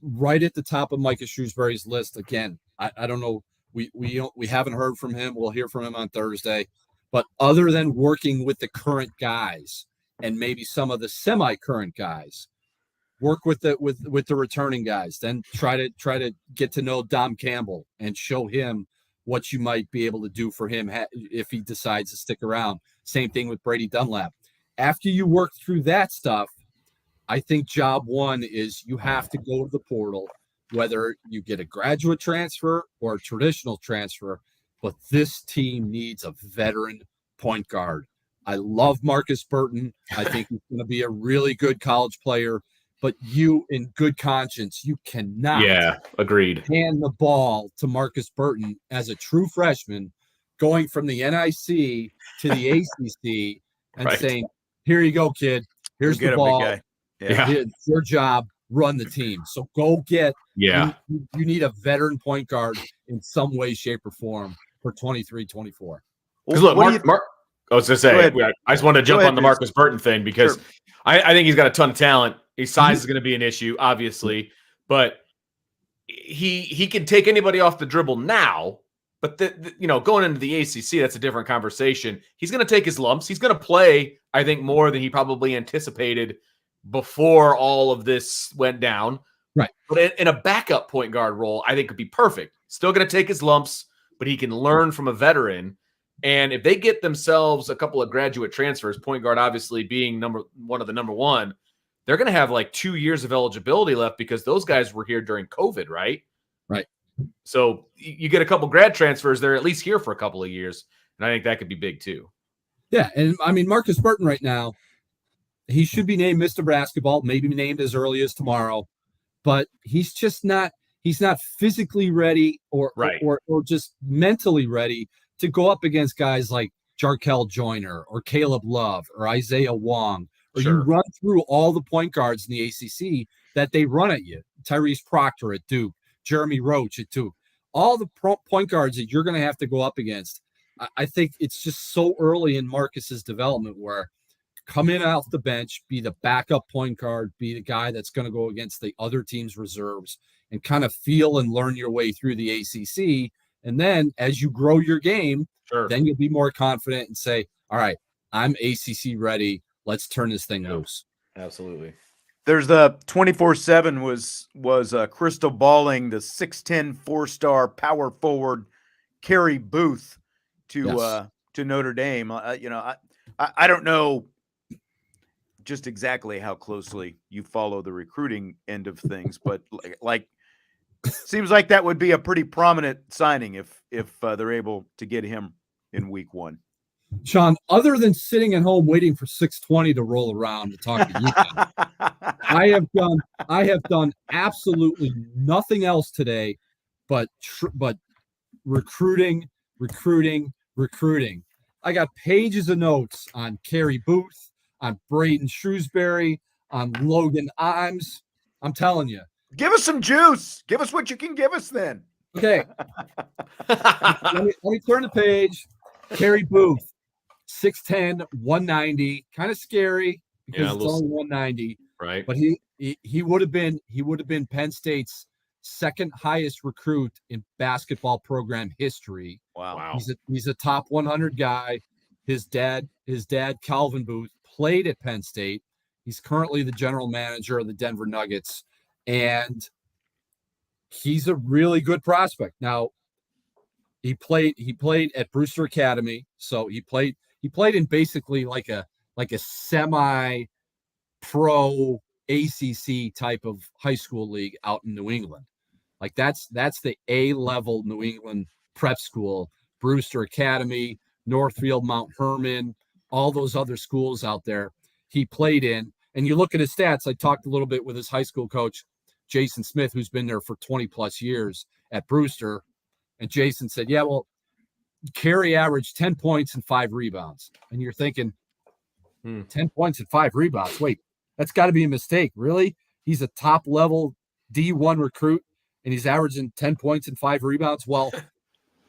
right at the top of Micah Shrewsberry's list, again, I don't know, we haven't heard from him. We'll hear from him on Thursday, but other than working with the current guys and maybe some of the semi-current guys, work with the returning guys, then try to get to know Dom Campbell and show him what you might be able to do for him if he decides to stick around. Same thing with Brady Dunlap. After you work through that stuff, I think job one is you have to go to the portal, whether you get a graduate transfer or a traditional transfer, but this team needs a veteran point guard. I love Marcus Burton. I think he's going to be a really good college player, but you, in good conscience, you cannot agreed. hand the ball to Marcus Burton as a true freshman, going from the NIC to the ACC and saying, here you go, kid. Here's the ball. It's your job. Run the team. So go get you need a veteran point guard in some way, shape, or form for 23-24. Because look, Mark, I was going to say, I just wanted to jump on the Marcus Burton thing because I think he's got a ton of talent. His size is going to be an issue, obviously, but he can take anybody off the dribble now. But going into the ACC, that's a different conversation. He's going to take his lumps. He's going to play, I think, more than he probably anticipated before all of this went down. Right. But in a backup point guard role, I think could be perfect. Still going to take his lumps, but he can learn from a veteran. And if they get themselves a couple of graduate transfers, point guard obviously being one of the number one, they're going to have like 2 years of eligibility left because those guys were here during COVID, right? Right. So you get a couple grad transfers, they're at least here for a couple of years. And I think that could be big too. Yeah. And I mean, Marcus Burton right now, he should be named Mr. Basketball, maybe named as early as tomorrow, but he's just not. He's not physically ready or just mentally ready to go up against guys like Jarkel Joyner or Caleb Love or Isaiah Wong, or you run through all the point guards in the ACC that they run at you. Tyrese Proctor at Duke, Jeremy Roach at Duke, all the point guards that you're going to have to go up against. I think it's just so early in Marcus's development where come in off the bench, be the backup point guard, be the guy that's going to go against the other team's reserves and kind of feel and learn your way through the ACC. And then as you grow your game, then you'll be more confident and say, all right, I'm ACC ready. Let's turn this thing loose. Absolutely. There's the 24/7 was crystal balling the 6'10" 4-star power forward Kerry Booth to Notre Dame. I don't know just exactly how closely you follow the recruiting end of things, but like seems like that would be a pretty prominent signing if they're able to get him in week 1. Sean, other than sitting at home waiting for 6:20 to roll around to talk to you, I have done absolutely nothing else today, but recruiting. I got pages of notes on Kerry Booth, on Braden Shrewsberry, on Logan Imes. I'm telling you. Give us some juice. Give us what you can give us then. Okay. let me turn the page. Kerry Booth, 6'10", 190. Kind of scary because it's only 190. Right. But he would have been Penn State's second highest recruit in basketball program history. Wow. He's a top 100 guy. His dad, Calvin Booth, played at Penn State. He's currently the general manager of the Denver Nuggets, and he's a really good prospect. Now, he played at Brewster Academy, so he played in basically like a semi-pro ACC type of high school league out in New England. Like that's the A-level New England prep school, Brewster Academy, Northfield, Mount Herman, all those other schools out there he played in. And you look at his stats. I talked a little bit with his high school coach, Jason Smith, who's been there for 20 plus years at Brewster. And Jason said, yeah, well, Kerry averaged 10 points and 5 rebounds. And you're thinking 10 points and 5 rebounds. Wait, that's got to be a mistake. Really? He's a top level D1 recruit and he's averaging 10 points and 5 rebounds. Well,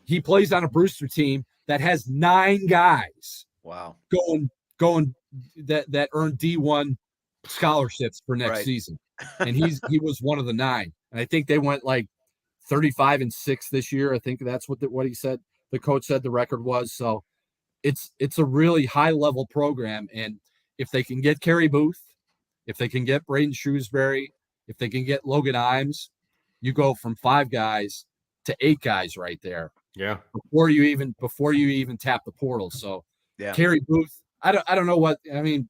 he plays on a Brewster team that has 9 guys. Wow. Going that earned D1 scholarships for next season. And he was one of the 9. And I think they went like 35-6 this year. I think that's what he said. The coach said the record was. So it's a really high level program. And if they can get Kerry Booth, if they can get Braden Shrewsberry, if they can get Logan Imes, you go from 5 guys to 8 guys right there. Yeah. Before you even tap the portal. So Kerry Booth, I don't know what, I mean,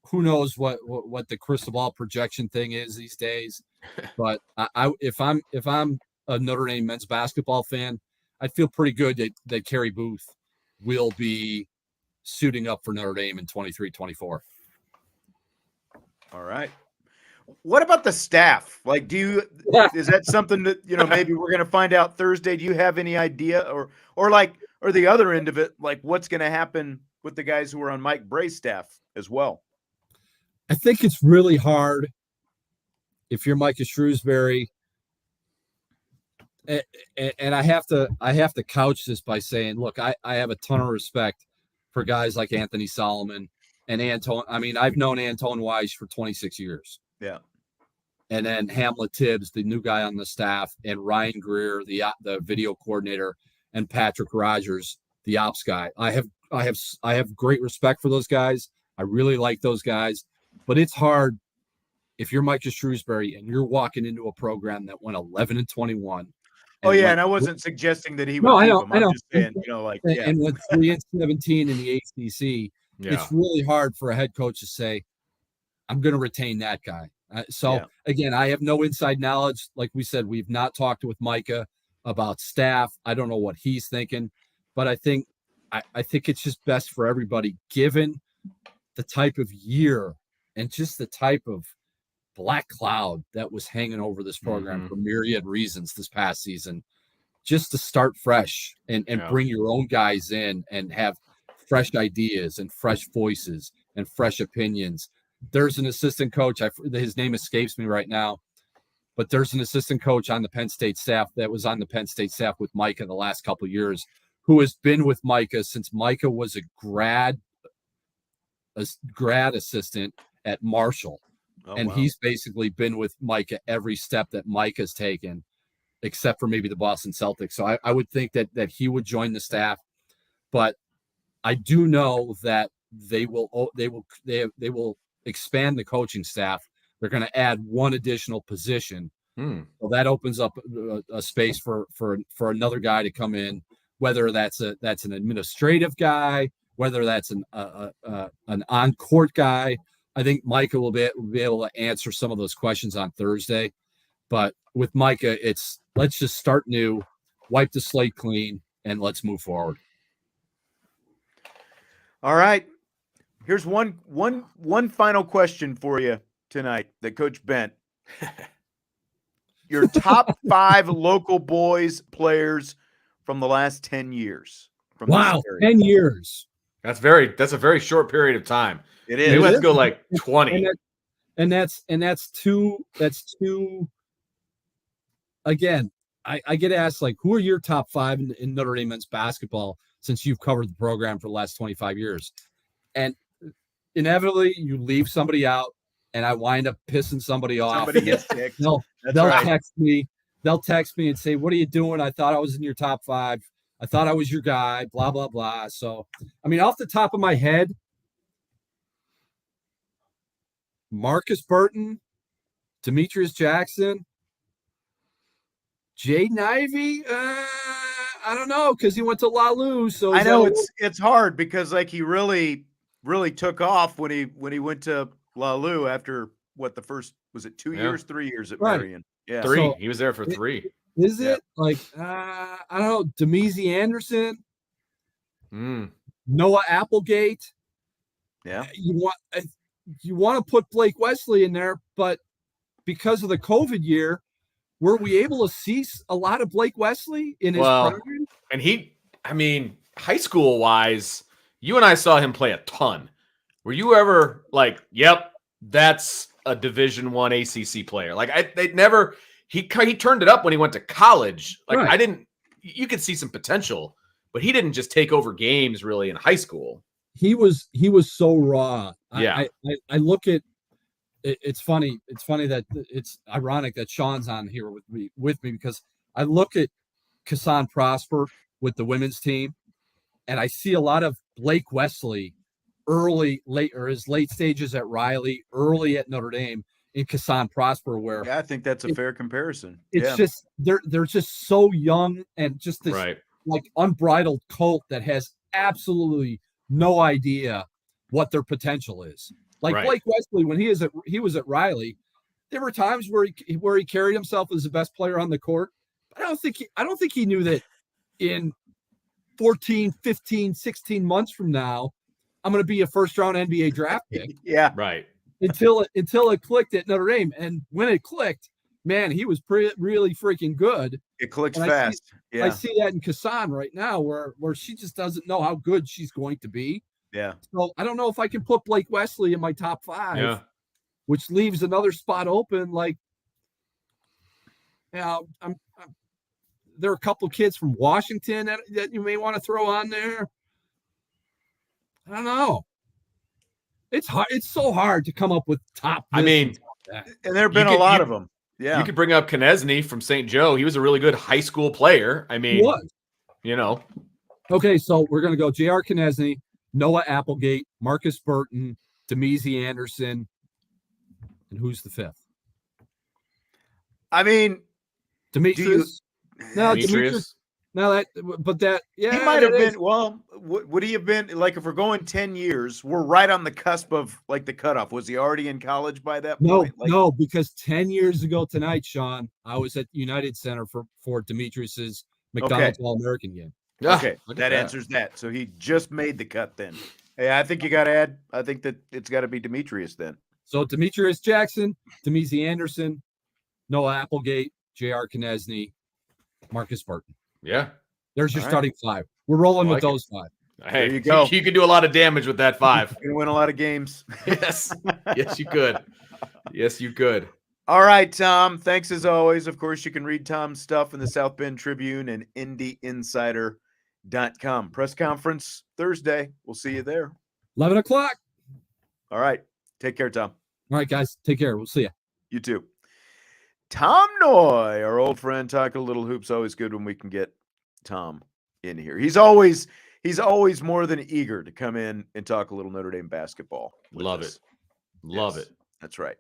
who knows what the crystal ball projection thing is these days. But if I'm a Notre Dame men's basketball fan, I'd feel pretty good that Kerry Booth will be suiting up for Notre Dame in 23-24. All right. What about the staff? Like, is that something that, maybe we're going to find out Thursday? Do you have any idea or the other end of it, like what's going to happen with the guys who are on Mike Bray's staff as well? I think it's really hard if you're Micah Shrewsberry. And I have to couch this by saying, look, I have a ton of respect for guys like Anthony Solomon and Anton. I mean, I've known Anton Weiss for 26 years. Yeah. And then Hamlet Tibbs, the new guy on the staff, and Ryan Greer, the video coordinator, and Patrick Rogers, the ops guy. I have great respect for those guys. I really like those guys, but it's hard if you're Micah Shrewsberry and you're walking into a program that went 11-21. And I wasn't suggesting that he would. No, I know. I'm just saying, and went 3-17 in the ACC. Yeah. It's really hard for a head coach to say, I'm going to retain that guy. Again, I have no inside knowledge. Like we said, we've not talked with Micah about staff. I don't know what he's thinking, but I think it's just best for everybody, given the type of year and just the type of black cloud that was hanging over this program for myriad reasons this past season, just to start fresh and bring your own guys in and have fresh ideas and fresh voices and fresh opinions. There's an assistant coach. His name escapes me right now, but there's an assistant coach on the Penn State staff that was on the Penn State staff with Micah the last couple of years, who has been with Micah since Micah was a grad assistant at Marshall. He's basically been with Micah every step that Micah's taken, except for maybe the Boston Celtics. So I would think that he would join the staff, but I do know that they will expand the coaching staff. They're going to add one additional position. So that opens up a space for another guy to come in, whether that's an administrative guy, whether that's an on-court guy. I think Micah will be able to answer some of those questions on Thursday. But with Micah, it's let's just start new, wipe the slate clean, and let's move forward. All right. Here's one final question for you tonight that Coach Bent. Your top 5 local boys players from the last 10 years. Wow, 10 years. That's a very short period of time. It is. Maybe let's go like 20. And that's two. Again, I get asked, like, who are your top 5 in Notre Dame men's basketball since you've covered the program for the last 25 years? And inevitably you leave somebody out and I wind up pissing somebody off. Somebody gets ticked. They'll text me. They'll text me and say, "What are you doing? I thought I was in your top 5. I thought I was your guy, blah, blah, blah." So, I mean, off the top of my head, Marcus Burton, Demetrius Jackson, Jaden Ivey. I don't know, because he went to LaLu. So I know it's hard because like he really took off when he went to LaLu after the first, was it 2 years, 3 years at Marion? Yeah, 3. So, he was there for 3. Is it like I don't know, Demezy Anderson, Noah Applegate? Yeah, you want to put Blake Wesley in there, but because of the COVID year, were we able to see a lot of Blake Wesley in his program? And high school wise, you and I saw him play a ton. Were you ever like, yep, that's a Division I ACC player? Like they never. He turned it up when he went to college. Like right. You could see some potential, but he didn't just take over games really in high school. He was so raw. Yeah. I look at it. It's funny. It's funny that it's ironic that Sean's on here with me because I look at Kassan Prosper with the women's team and I see a lot of Blake Wesley his late stages at Riley, early at Notre Dame. In Kassan Prosper, where I think that's a fair comparison. It's just they're just so young and just this like unbridled colt that has absolutely no idea what their potential is. Like Blake Wesley, when he was at Riley, there were times where he carried himself as the best player on the court. But I don't think he knew that in 14, 15, 16 months from now, I'm going to be a first-round NBA draft pick. Yeah, right. Until it clicked at Notre Dame, and when it clicked, man, he was really freaking good. It clicks fast. I see that in Kassan right now, where she just doesn't know how good she's going to be. Yeah. So I don't know if I can put Blake Wesley in my top 5, which leaves another spot open. Like, there are a couple kids from Washington that you may want to throw on there. I don't know. It's hard. It's so hard to come up with top. And there have been a lot of them. Yeah. You could bring up Knesny from St. Joe. He was a really good high school player. He was. Okay, so we're going to go J.R. Knesny, Noah Applegate, Marcus Burton, Demezy Anderson, and who's the 5th? Demetrius. Demetrius. No, he might have been. Well, would he have been like if we're going 10 years? We're right on the cusp of like the cutoff. Was he already in college by that point? No, because 10 years ago tonight, Sean, I was at United Center for Demetrius's McDonald's All-American game. Okay, that answers that. So he just made the cut then. Yeah, I think you got to add. I think that it's got to be Demetrius then. So Demetrius Jackson, Demezy Anderson, Noah Applegate, J.R. Knesny, Marcus Burton. Yeah. There's your All right. starting 5. We're rolling with like those 5. Hey, There you go. You can do a lot of damage with that 5. You're gonna win a lot of games. Yes. Yes, you could. Yes, you could. All right, Tom. Thanks as always. Of course, you can read Tom's stuff in the South Bend Tribune and IndyInsider.com. Press conference Thursday. We'll see you there. 11 o'clock. All right. Take care, Tom. All right, guys. Take care. We'll see you. You too. Tom Noie, our old friend, talking a little hoops. Always good when we can get Tom in here. He's always more than eager to come in and talk a little Notre Dame basketball. Love it. Love it. That's right.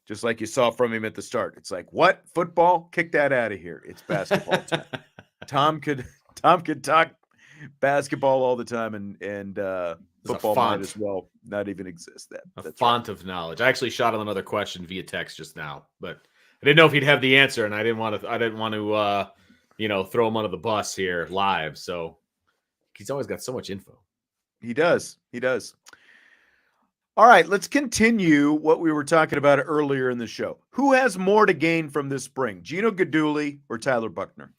Just like you saw from him at the start. It's like, what? Football? Kick that out of here. It's basketball time. Tom could talk basketball all the time, and football might as well not even exist. That's font of knowledge. I actually shot him another question via text just now, but I didn't know if he'd have the answer, and I didn't want to throw him under the bus here live. So he's always got so much info. He does. All right, let's continue what we were talking about earlier in the show. Who has more to gain from this spring, Gino Guidugli or Tyler Buchner?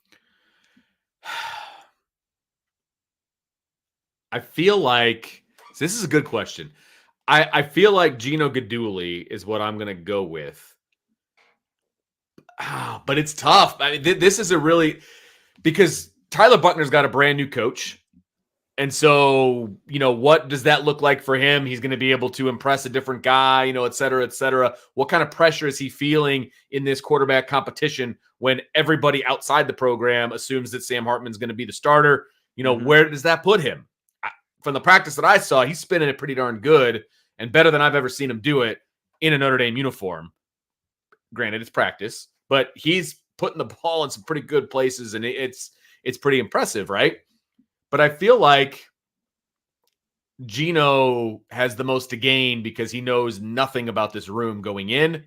I feel like this is a good question. I feel like Gino Guidugli is what I'm going to go with. But it's tough. I mean, this is because Tyler Buchner's got a brand new coach. And so, what does that look like for him? He's going to be able to impress a different guy, et cetera, et cetera. What kind of pressure is he feeling in this quarterback competition when everybody outside the program assumes that Sam Hartman's going to be the starter? Where does that put him? From the practice that I saw, he's spinning it pretty darn good and better than I've ever seen him do it in a Notre Dame uniform. Granted, it's practice, but he's putting the ball in some pretty good places, and it's pretty impressive, right? But I feel like Gino has the most to gain because he knows nothing about this room going in,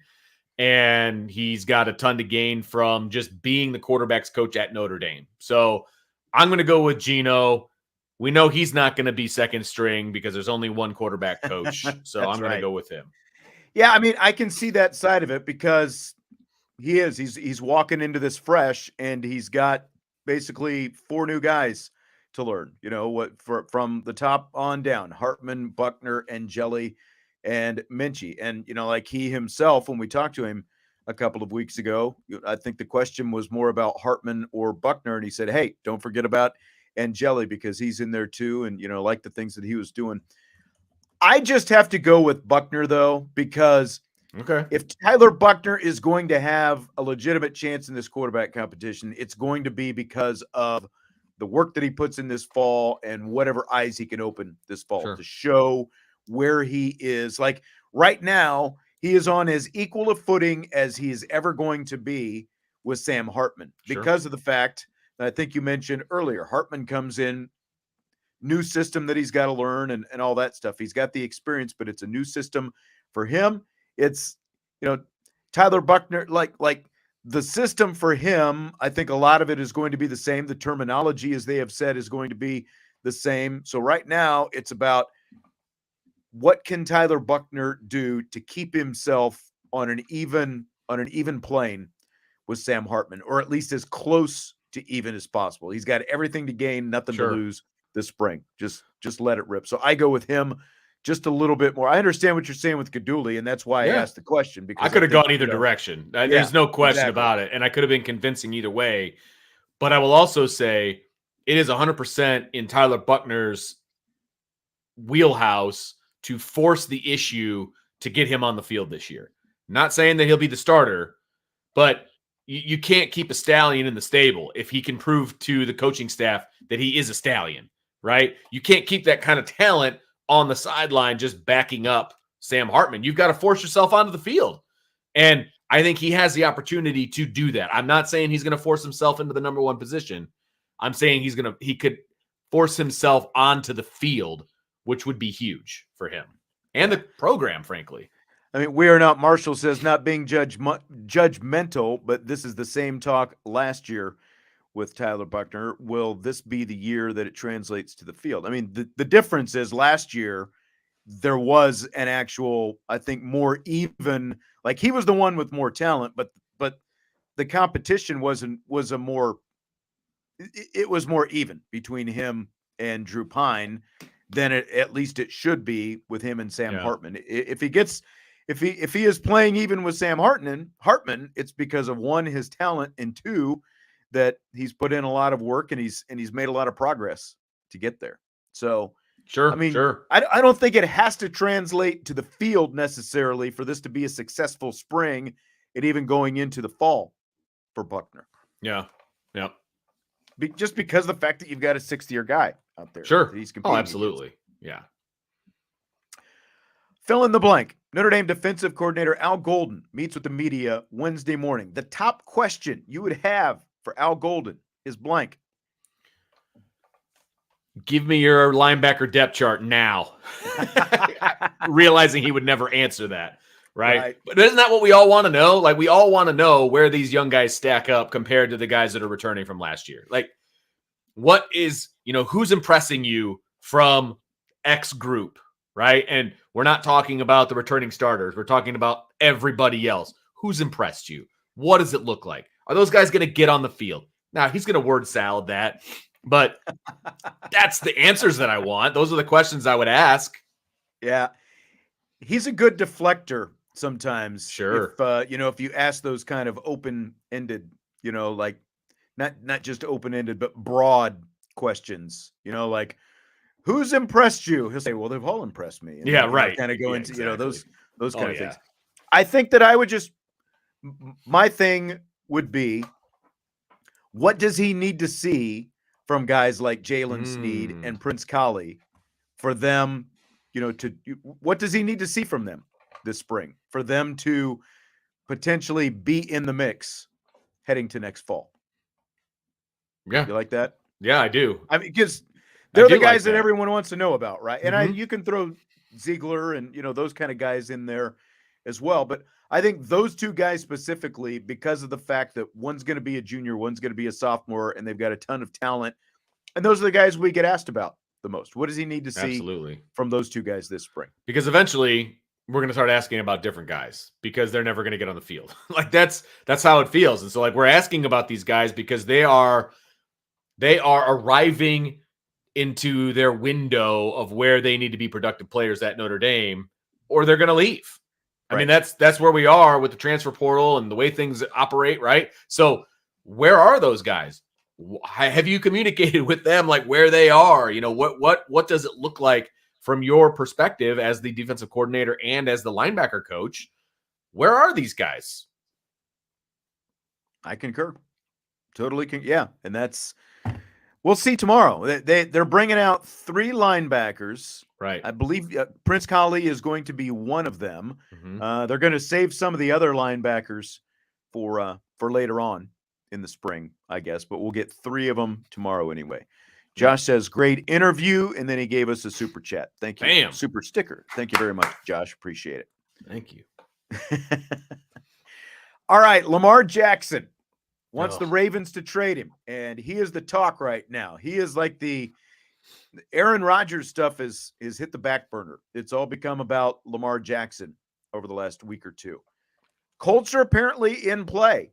and he's got a ton to gain from just being the quarterback's coach at Notre Dame. So I'm going to go with Gino. We know he's not going to be second string because there's only one quarterback coach. So I'm going to go with him. Yeah, I mean, I can see that side of it because he's walking into this fresh, and he's got basically 4 new guys to learn, from the top on down: Hartman, Buchner, and Jelly, and Minchie. And, like he himself, when we talked to him a couple of weeks ago, I think the question was more about Hartman or Buchner. And he said, hey, don't forget about Jelly because he's in there too. And, like the things that he was doing. I just have to go with Buchner, though, because if Tyler Buchner is going to have a legitimate chance in this quarterback competition, it's going to be because of the work that he puts in this fall and whatever eyes he can open this fall to show where he is. Like right now, he is on as equal a footing as he is ever going to be with Sam Hartman because of the fact that I think you mentioned earlier, Hartman comes in, new system that he's got to learn and all that stuff. He's got the experience, but it's a new system for him. It's, Tyler Buchner, like the system for him, I think a lot of it is going to be the same. The terminology, as they have said, is going to be the same. So right now it's about what can Tyler Buchner do to keep himself on an even plane with Sam Hartman, or at least as close to even as possible. He's got everything to gain, nothing to lose this spring. Just let it rip. So I go with him just a little bit more. I understand what you're saying with Guidugli, and that's why I asked the question. Because I could have gone either direction. There's no question about it. And I could have been convincing either way. But I will also say it is 100% in Tyler Buchner's wheelhouse to force the issue to get him on the field this year. Not saying that he'll be the starter, but you can't keep a stallion in the stable if he can prove to the coaching staff that he is a stallion, right? You can't keep that kind of talent on the sideline just backing up Sam Hartman. You've got to force yourself onto the field. And I think he has the opportunity to do that. I'm not saying he's going to force himself into the number 1 position. I'm saying he could force himself onto the field, which would be huge for him and the program, frankly. I mean, We Are Not Marshall says not being judgmental, but this is the same talk last year with Tyler Buchner. Will this be the year that it translates to the field? I mean, the difference is last year there was an actual, I think, more even, like he was the one with more talent, but the competition was more even between him and Drew Pine than at least it should be with him and Sam Hartman. If he is playing even with Sam Hartman, it's because of one, his talent, and two, that he's put in a lot of work and he's made a lot of progress to get there. So sure, I mean, sure. I don't think it has to translate to the field necessarily for this to be a successful spring and even going into the fall for Buchner. Yeah. Just because of the fact that you've got a 6th-year guy out there. Sure. He's competing absolutely. against. Yeah. Fill in the blank. Notre Dame defensive coordinator Al Golden meets with the media Wednesday morning. The top question you would have for Al Golden is blank. Give me your linebacker depth chart now. Realizing he would never answer that. Right. But isn't that what we all want to know? Like, we all want to know where these young guys stack up compared to the guys that are returning from last year. Like, what is, who's impressing you from X group, right? And we're not talking about the returning starters. We're talking about everybody else. Who's impressed you? What does it look like? Are those guys going to get on the field? Now, he's going to word salad that, but that's the answers that I want. Those are the questions I would ask. Yeah. He's a good deflector. Sometimes, sure. If you ask those kind of open-ended, like not just open-ended, but broad questions, like who's impressed you? He'll say, well, they've all impressed me. And right. Kind of go into, exactly. those kind of things. I think that I would my thing would be, what does he need to see from guys like Jalen Sneed and Prince Kollie for them, what does he need to see from them this spring for them to potentially be in the mix heading to next fall? Yeah. You like that? Yeah, I do. I mean, because they're the guys like that everyone wants to know about, right? And you can throw Ziegler and, those kind of guys in there as well. But I think those two guys specifically, because of the fact that one's going to be a junior, one's going to be a sophomore, and they've got a ton of talent. And those are the guys we get asked about the most. What does he need to see from those two guys this spring? Because eventually we're going to start asking about different guys because they're never going to get on the field. Like that's how it feels. And so like we're asking about these guys because they are arriving into their window of where they need to be productive players at Notre Dame, or they're going to leave. I mean, that's where we are with the transfer portal and the way things operate, right? So where are those guys? Have you communicated with them like where they are? What does it look like from your perspective as the defensive coordinator and as the linebacker coach? Where are these guys? I concur. Totally. Yeah. And we'll see tomorrow. They're bringing out 3 linebackers. Right. I believe Prince Kollie is going to be one of them. They're going to save some of the other linebackers for later on in the spring, I guess, but we'll get 3 of them tomorrow anyway. Josh says, great interview. And then he gave us a super chat. Thank you. Bam. Super sticker. Thank you very much, Josh. Appreciate it. Thank you. All right. Lamar Jackson wants the Ravens to trade him. And he is the talk right now. He is like the Aaron Rodgers stuff is hit the back burner. It's all become about Lamar Jackson over the last week or two. Colts are apparently in play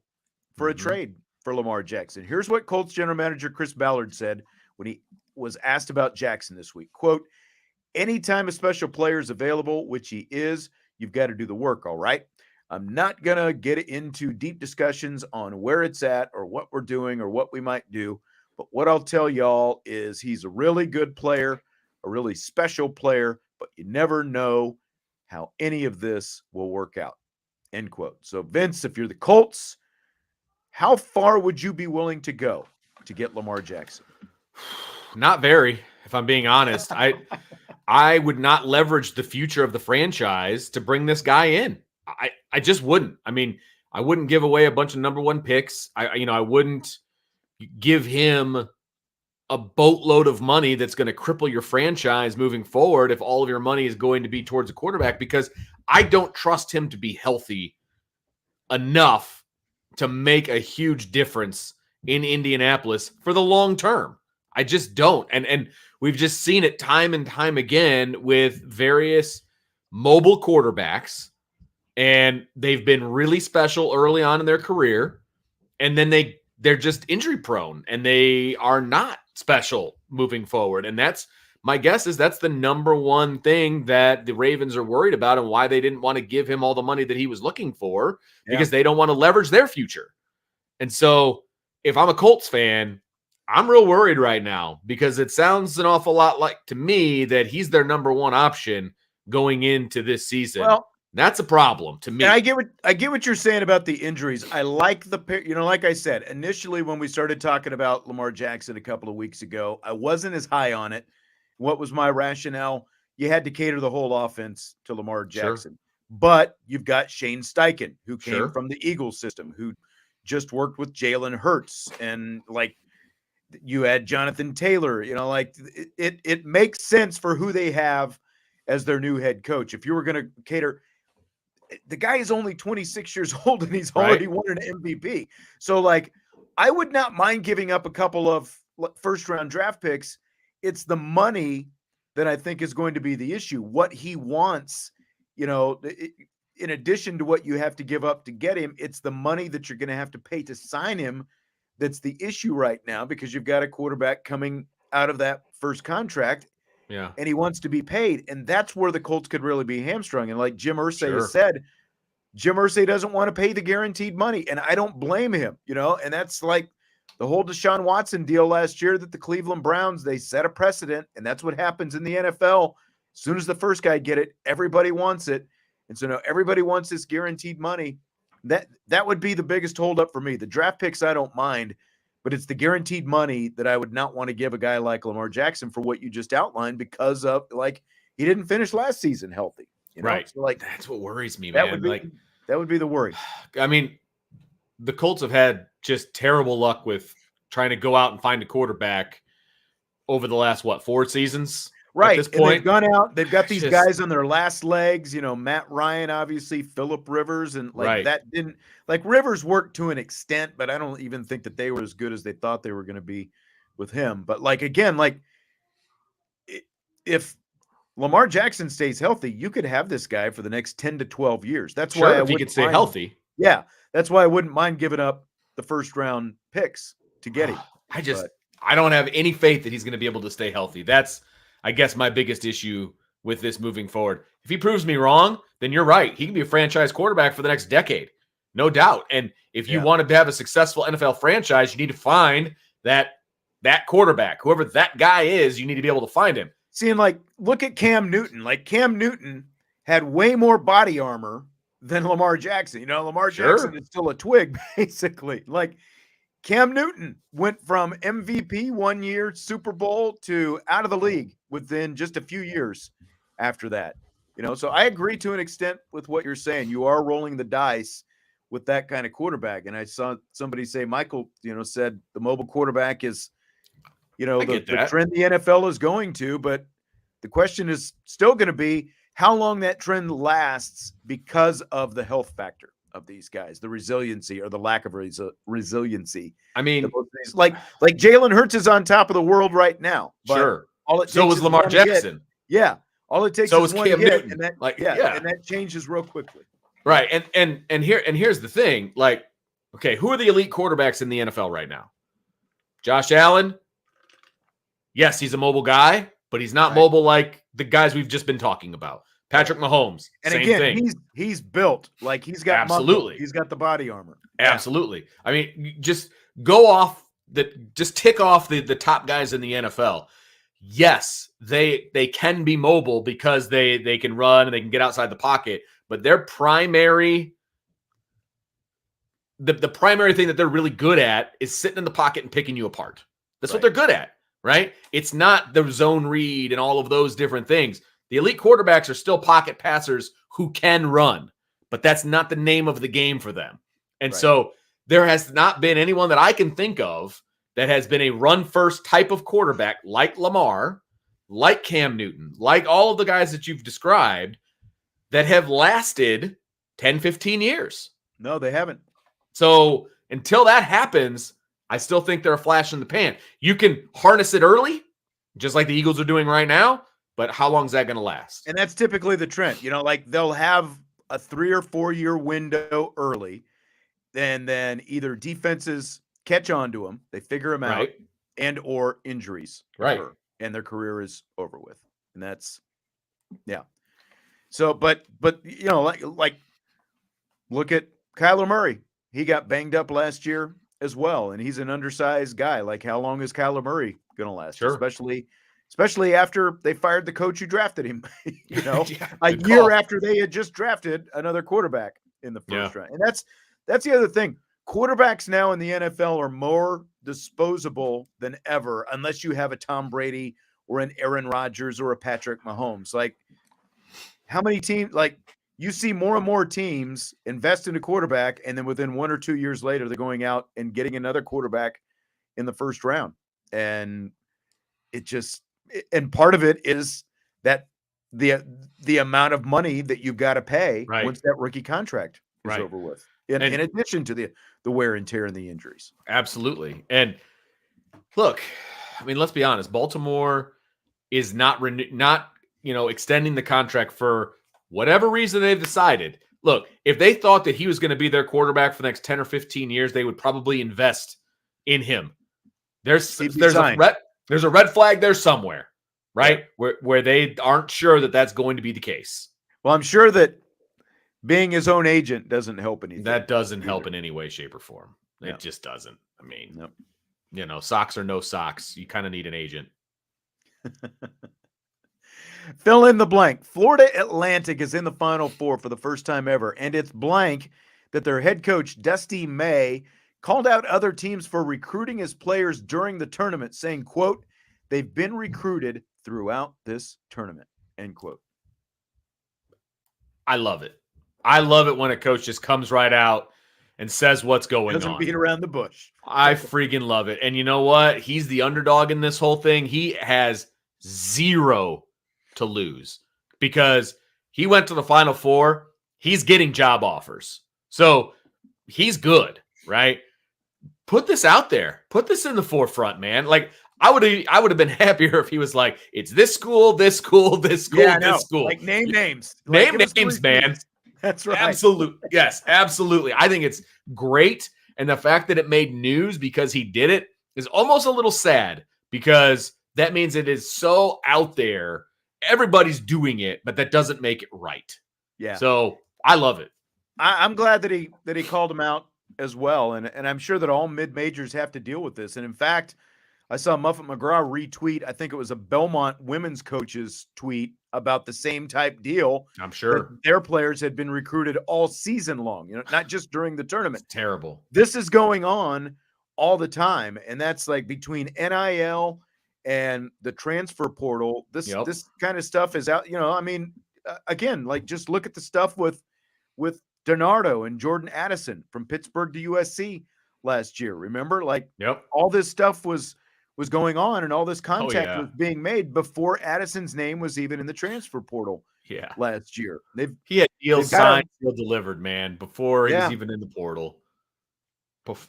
for a trade for Lamar Jackson. Here's what Colts general manager Chris Ballard said when he was asked about Jackson this week. Quote, anytime a special player is available, which he is, you've got to do the work, all right? I'm not going to get into deep discussions on where it's at or what we're doing or what we might do. But what I'll tell y'all is he's a really good player, a really special player, but you never know how any of this will work out, end quote. So, Vince, if you're the Colts, how far would you be willing to go to get Lamar Jackson? Not very, if I'm being honest. I would not leverage the future of the franchise to bring this guy in. I just wouldn't. I mean, I wouldn't give away a bunch of number 1 picks. I wouldn't give him a boatload of money that's going to cripple your franchise moving forward if all of your money is going to be towards a quarterback, because I don't trust him to be healthy enough to make a huge difference in Indianapolis for the long term. I just don't. And we've just seen it time and time again with various mobile quarterbacks, and they've been really special early on in their career, and then they're just injury prone and they are not special moving forward. And that's my guess is that's the number one thing that the Ravens are worried about and why they didn't want to give him all the money that he was looking for, because they don't want to leverage their future. And so if I'm a Colts fan, I'm real worried right now, because it sounds an awful lot like to me that he's their number one option going into this season. Well, that's a problem to me. And I get what you're saying about the injuries. I like like I said, initially when we started talking about Lamar Jackson a couple of weeks ago, I wasn't as high on it. What was my rationale? You had to cater the whole offense to Lamar Jackson. Sure. But you've got Shane Steichen, who came from the Eagles system, who just worked with Jalen Hurts, and like you had Jonathan Taylor, it makes sense for who they have as their new head coach. If you were going to cater, the guy is only 26 years old and he's already won an MVP. So like, I would not mind giving up a couple of first round draft picks. It's the money that I think is going to be the issue. What he wants, in addition to what you have to give up to get him, it's the money that you're going to have to pay to sign him that's the issue right now, because you've got a quarterback coming out of that first contract. Yeah. And he wants to be paid. And that's where the Colts could really be hamstrung. And like Jim Irsay has said, Jim Irsay doesn't want to pay the guaranteed money. And I don't blame him, and that's like the whole Deshaun Watson deal last year that the Cleveland Browns, they set a precedent. And that's what happens in the NFL. As soon as the first guy get it, everybody wants it. And so now everybody wants this guaranteed money. That would be the biggest holdup for me. The draft picks, I don't mind, but it's the guaranteed money that I would not want to give a guy like Lamar Jackson for what you just outlined, because of he didn't finish last season healthy. Right. So that's what worries me, man. That would be the worry. I mean, the Colts have had just terrible luck with trying to go out and find a quarterback over the last, 4 seasons? Right. At this point, and they've gone out. They've got these guys on their last legs, Matt Ryan, obviously, Phillip Rivers, and that didn't Rivers worked to an extent, but I don't even think that they were as good as they thought they were going to be with him. But if Lamar Jackson stays healthy, you could have this guy for the next 10 to 12 years. That's why if he could stay healthy. Yeah. That's why I wouldn't mind giving up the first round picks to get him. I don't have any faith that he's going to be able to stay healthy. That's, I guess, my biggest issue with this moving forward. If he proves me wrong, then you're right. He can be a franchise quarterback for the next decade. No doubt. And if you wanted to have a successful NFL franchise, you need to find that quarterback. Whoever that guy is, you need to be able to find him. Seeing look at Cam Newton. Cam Newton had way more body armor than Lamar Jackson. Lamar Jackson is still a twig, basically. Cam Newton went from MVP 1 year, Super Bowl, to out of the league within just a few years after that. So I agree to an extent with what you're saying. You are rolling the dice with that kind of quarterback. And I saw somebody say, Michael, said the mobile quarterback is, the trend the NFL is going to, but the question is still going to be how long that trend lasts because of the health factor of these guys, the resiliency or the lack of resiliency. I mean, like Jalen Hurts is on top of the world right now. But so was Lamar Jackson. All it takes is one hit, and that and that changes real quickly. Right. And here's the thing. Who are the elite quarterbacks in the NFL right now? Josh Allen. Yes, he's a mobile guy, but he's not mobile like the guys we've just been talking about. Patrick Mahomes, and same again, thing. He's built he's got absolutely. Muscle. He's got the body armor. Absolutely. I mean, just go off just tick off the top guys in the NFL. Yes, they can be mobile because they can run and they can get outside the pocket, but their primary the primary thing that they're really good at is sitting in the pocket and picking you apart. That's what they're good at, right? It's not the zone read and all of those different things. The elite quarterbacks are still pocket passers who can run, but that's not the name of the game for them. And so there has not been anyone that I can think of that has been a run-first type of quarterback like Lamar, like Cam Newton, like all of the guys that you've described that have lasted 10, 15 years. No, they haven't. So until that happens, I still think they're a flash in the pan. You can harness it early, just like the Eagles are doing right now, but how long is that going to last? And that's typically the trend. Like they'll have a 3 or 4 year window early, and then either defenses catch on to them, they figure them out, Right. and or injuries Right. occur, and their career is over with. And that's So, but like look at Kyler Murray. He got banged up last year as well, and he's an undersized guy. Like, how long is Kyler Murray going to last? Sure. Especially after they fired the coach who drafted him. Yeah, a good year call. after they had just drafted another quarterback in the first Yeah. round. And that's the other thing. Quarterbacks now in the NFL are more disposable than ever, unless you have a Tom Brady or an Aaron Rodgers or a Patrick Mahomes. Like, how many teams, like, you see more and more teams invest in a quarterback, and then within 1 or 2 years later, they're going out and getting another quarterback in the first round. And and part of it is that the amount of money that you've got to pay Right. once that rookie contract is Right. over with. In addition to the wear and tear and the injuries. Absolutely. And look, I mean, let's be honest. Baltimore is not extending the contract for whatever reason they've decided. Look, if they thought that he was going to be their quarterback for the next 10 or 15 years, they would probably invest in him. There's a red flag there somewhere, right? Yeah. Where they aren't sure that that's going to be the case. Well, I'm sure that being his own agent doesn't help anything. That doesn't help in any way, shape, or form. It just doesn't. I mean, socks or no socks, you kind of need an agent. Fill in the blank. Florida Atlantic is in the Final Four for the first time ever, and it's blank that their head coach, Dusty May, called out other teams for recruiting his players during the tournament, saying, quote, "They've been recruited throughout this tournament," end quote. I love it. I love it when a coach just comes right out and says what's going on. Doesn't beat around the bush. I freaking love it. And you know what? He's the underdog in this whole thing. He has zero to lose because he went to the Final Four. He's getting job offers. So he's good, right? Put this out there. Put this in the forefront, man. Like, I would have been happier if he was like, it's this school, this school, this school, this school. Like, name names. Name names, man. That's right. Absolutely. Yes, absolutely. I think it's great. And the fact that it made news because he did it is almost a little sad because that means it is so out there. Everybody's doing it, but that doesn't make it right. Yeah. So I love it. I'm glad that he called him out as well. And I'm sure that all mid-majors have to deal with this. And in fact, I saw Muffet McGraw retweet, I think it was a Belmont women's coach's tweet about the same type deal. I'm sure their players had been recruited all season long, not just during the tournament. It's terrible. This is going on all the time. And that's like between NIL and the transfer portal. This kind of stuff is out, I mean, again, like, just look at the stuff with DiNardo and Jordan Addison from Pittsburgh to USC last year. Remember, like, all this stuff was going on and all this contact was being made before Addison's name was even in the transfer portal last year. He had deals signed, deal delivered, man, before he was even in the portal.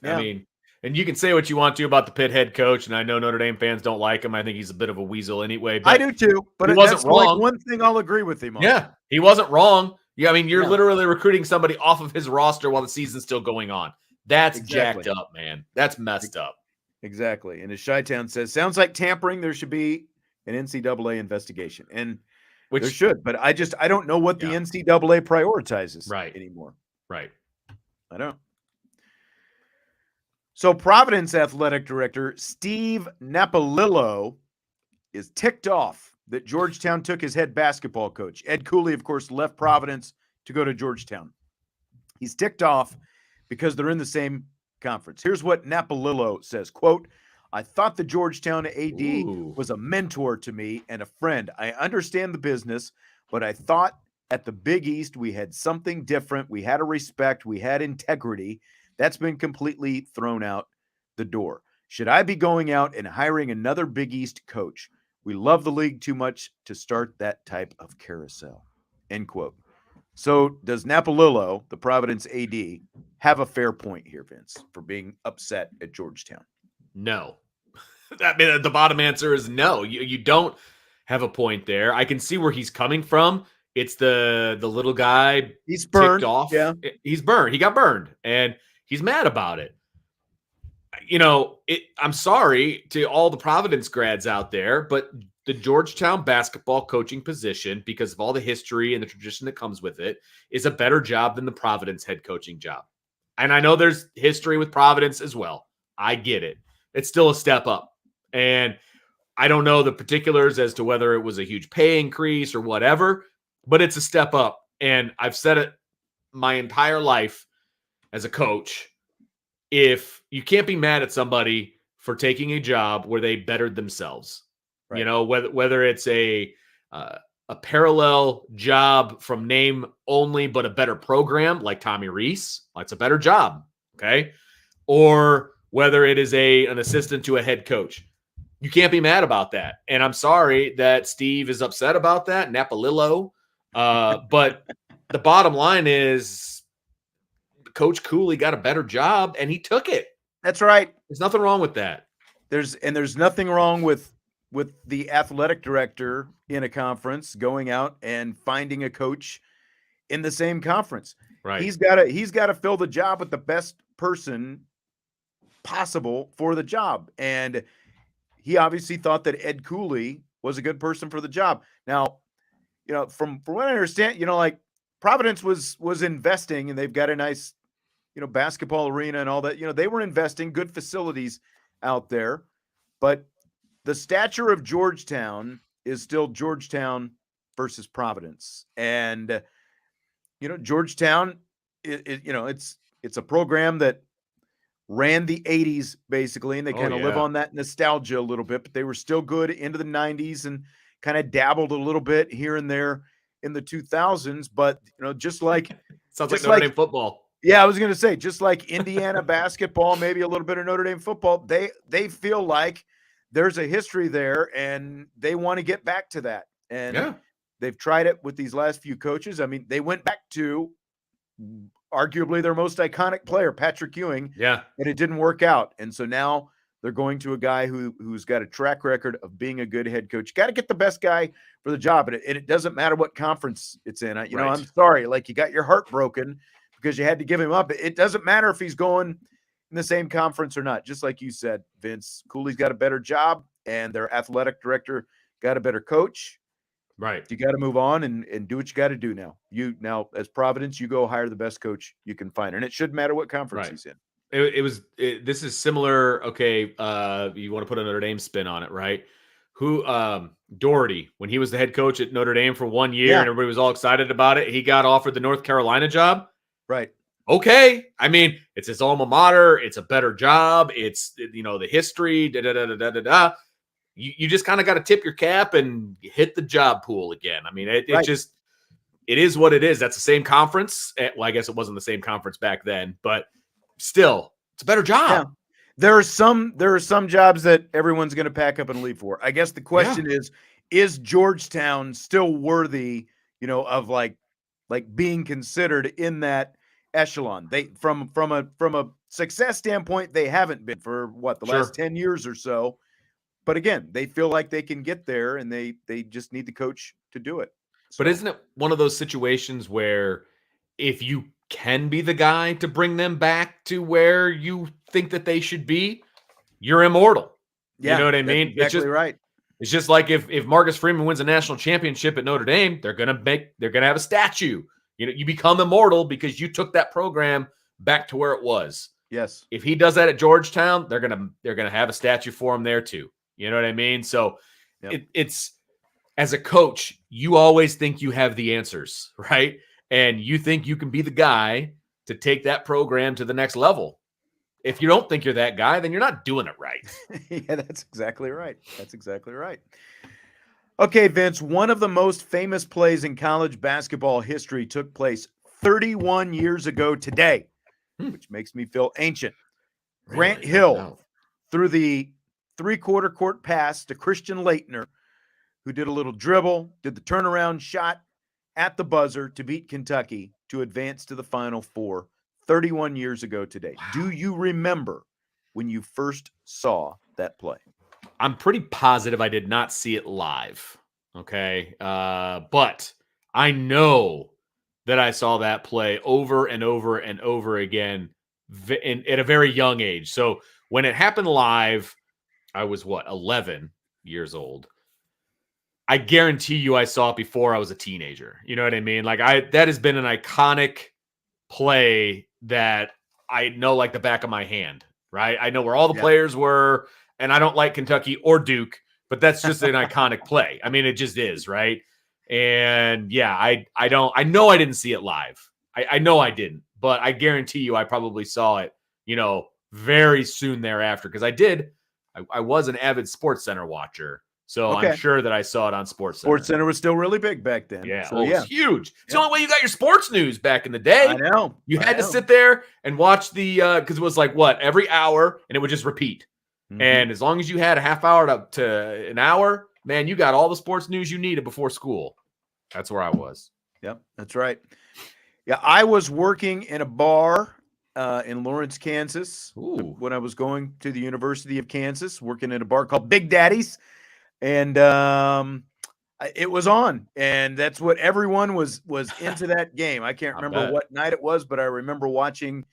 I mean, and you can say what you want to about the Pitt head coach, and I know Notre Dame fans don't like him. I think he's a bit of a weasel anyway. But I do too, but he wasn't wrong. Like one thing I'll agree with him on. Yeah, he wasn't wrong. Yeah, I mean, you're literally recruiting somebody off of his roster while the season's still going on. That's jacked up, man. That's messed up. Exactly. And as Chi-Town says, sounds like tampering. There should be an NCAA investigation. And there should. But I don't know what the NCAA prioritizes anymore. Right. I don't. So Providence athletic director Steve Napolillo is ticked off that Georgetown took his head basketball coach. Ed Cooley, of course, left Providence to go to Georgetown. He's ticked off because they're in the same conference. Here's what Napolillo says, quote, "I thought the Georgetown AD was a mentor to me and a friend. I understand the business, but I thought at the Big East we had something different. We had a respect. We had integrity. That's been completely thrown out the door. Should I be going out and hiring another Big East coach? We love the league too much to start that type of carousel," end quote. So does Napalillo, the Providence AD, have a fair point here, Vince, for being upset at Georgetown? No. I mean, the bottom answer is no. You don't have a point there. I can see where he's coming from. It's the little guy He's ticked burned. off. Yeah. He's burned. He got burned, and he's mad about it. I'm sorry to all the Providence grads out there, but the Georgetown basketball coaching position, because of all the history and the tradition that comes with it, is a better job than the Providence head coaching job. And I know there's history with Providence as well. I get it. It's still a step up. And I don't know the particulars as to whether it was a huge pay increase or whatever, but it's a step up. And I've said it my entire life as a coach. If you can't be mad at somebody for taking a job where they bettered themselves, Right. Whether it's a parallel job from name only, but a better program like Tommy Rees, that's a better job. Okay. Or whether it is an assistant to a head coach, you can't be mad about that. And I'm sorry that Steve is upset about that, Napalillo. But the bottom line is Coach Cooley got a better job and he took it. That's right. There's nothing wrong with that. There's nothing wrong with the athletic director in a conference going out and finding a coach in the same conference. Right. He's got to fill the job with the best person possible for the job. And he obviously thought that Ed Cooley was a good person for the job. Now, from what I understand, like Providence was investing, and they've got a nice, basketball arena and all that. They were investing good facilities out there, but the stature of Georgetown is still Georgetown versus Providence. And, Georgetown, it's a program that ran the 80s basically, and they kind of live on that nostalgia a little bit, but they were still good into the 90s and kind of dabbled a little bit here and there in the 2000s. But, just like sounds like Notre Dame football. Yeah, I was going to say, just like Indiana basketball, maybe a little bit of Notre Dame football, they feel like there's a history there and they want to get back to that. And they've tried it with these last few coaches. I mean, they went back to arguably their most iconic player, Patrick Ewing. Yeah. And it didn't work out. And so now they're going to a guy who's got a track record of being a good head coach. Got to get the best guy for the job. And it doesn't matter what conference it's in. I'm sorry. Like, you got your heart broken because you had to give him up. It doesn't matter if he's going in the same conference or not. Just like you said, Vince, Cooley's got a better job and their athletic director got a better coach. Right. You got to move on and do what you got to do now. Now, as Providence, you go hire the best coach you can find. And it shouldn't matter what conference he's in. This is similar. Okay. You want to put a Notre Dame spin on it, right? Doherty, when he was the head coach at Notre Dame for 1 year and everybody was all excited about it, he got offered the North Carolina job. Right. Okay. I mean, it's his alma mater. It's a better job. It's, the history, You just kind of got to tip your cap and hit the job pool again. I mean, it is what it is. That's the same conference. Well, I guess it wasn't the same conference back then, but still, it's a better job. Yeah. There are some jobs that everyone's going to pack up and leave for. I guess the question is Georgetown still worthy, of like being considered in that echelon? They from a success standpoint, they haven't been for the last 10 years or so. But again, they feel like they can get there, and they just need the coach to do it. But isn't it one of those situations where if you can be the guy to bring them back to where you think that they should be, you're immortal? Yeah, you know what I mean? Exactly right. It's just like if Marcus Freeman wins a national championship at Notre Dame, they're gonna have a statue. You become immortal because you took that program back to where it was. Yes. If he does that at Georgetown, they're gonna have a statue for him there too. You know what I mean? So it's, as a coach, you always think you have the answers, right? And you think you can be the guy to take that program to the next level. If you don't think you're that guy, then you're not doing it right. Yeah, that's exactly right. Okay, Vince, one of the most famous plays in college basketball history took place 31 years ago today, which makes me feel ancient. Really? Grant Hill threw the three-quarter court pass to Christian Laettner, who did a little dribble, did the turnaround shot, at the buzzer to beat Kentucky to advance to the Final Four 31 years ago today. Wow. Do you remember when you first saw that play? I'm pretty positive I did not see it live. Okay. But I know that I saw that play over and over and over again at a very young age. So when it happened live, I was 11 years old. I guarantee you I saw it before I was a teenager. You know what I mean? Like that has been an iconic play that I know like the back of my hand, right? I know where all the players were, and I don't like Kentucky or Duke, but that's just an iconic play. I mean, it just is, right? And yeah, I know I didn't see it live. I know I didn't, but I guarantee you I probably saw it, very soon thereafter, because I was an avid Sports Center watcher. So I'm sure that I saw it on Sports Center. Sports Center was still really big back then. Yeah, so, it was huge. It's the only way you got your sports news back in the day. I know. You had to sit there and watch because it was like every hour, and it would just repeat. Mm-hmm. And as long as you had a half hour to an hour, man, you got all the sports news you needed before school. That's where I was. Yep, that's right. Yeah, I was working in a bar in Lawrence, Kansas, when I was going to the University of Kansas, working in a bar called Big Daddy's. And it was on, and that's what everyone was into that game. I can't remember what night it was, but I remember watching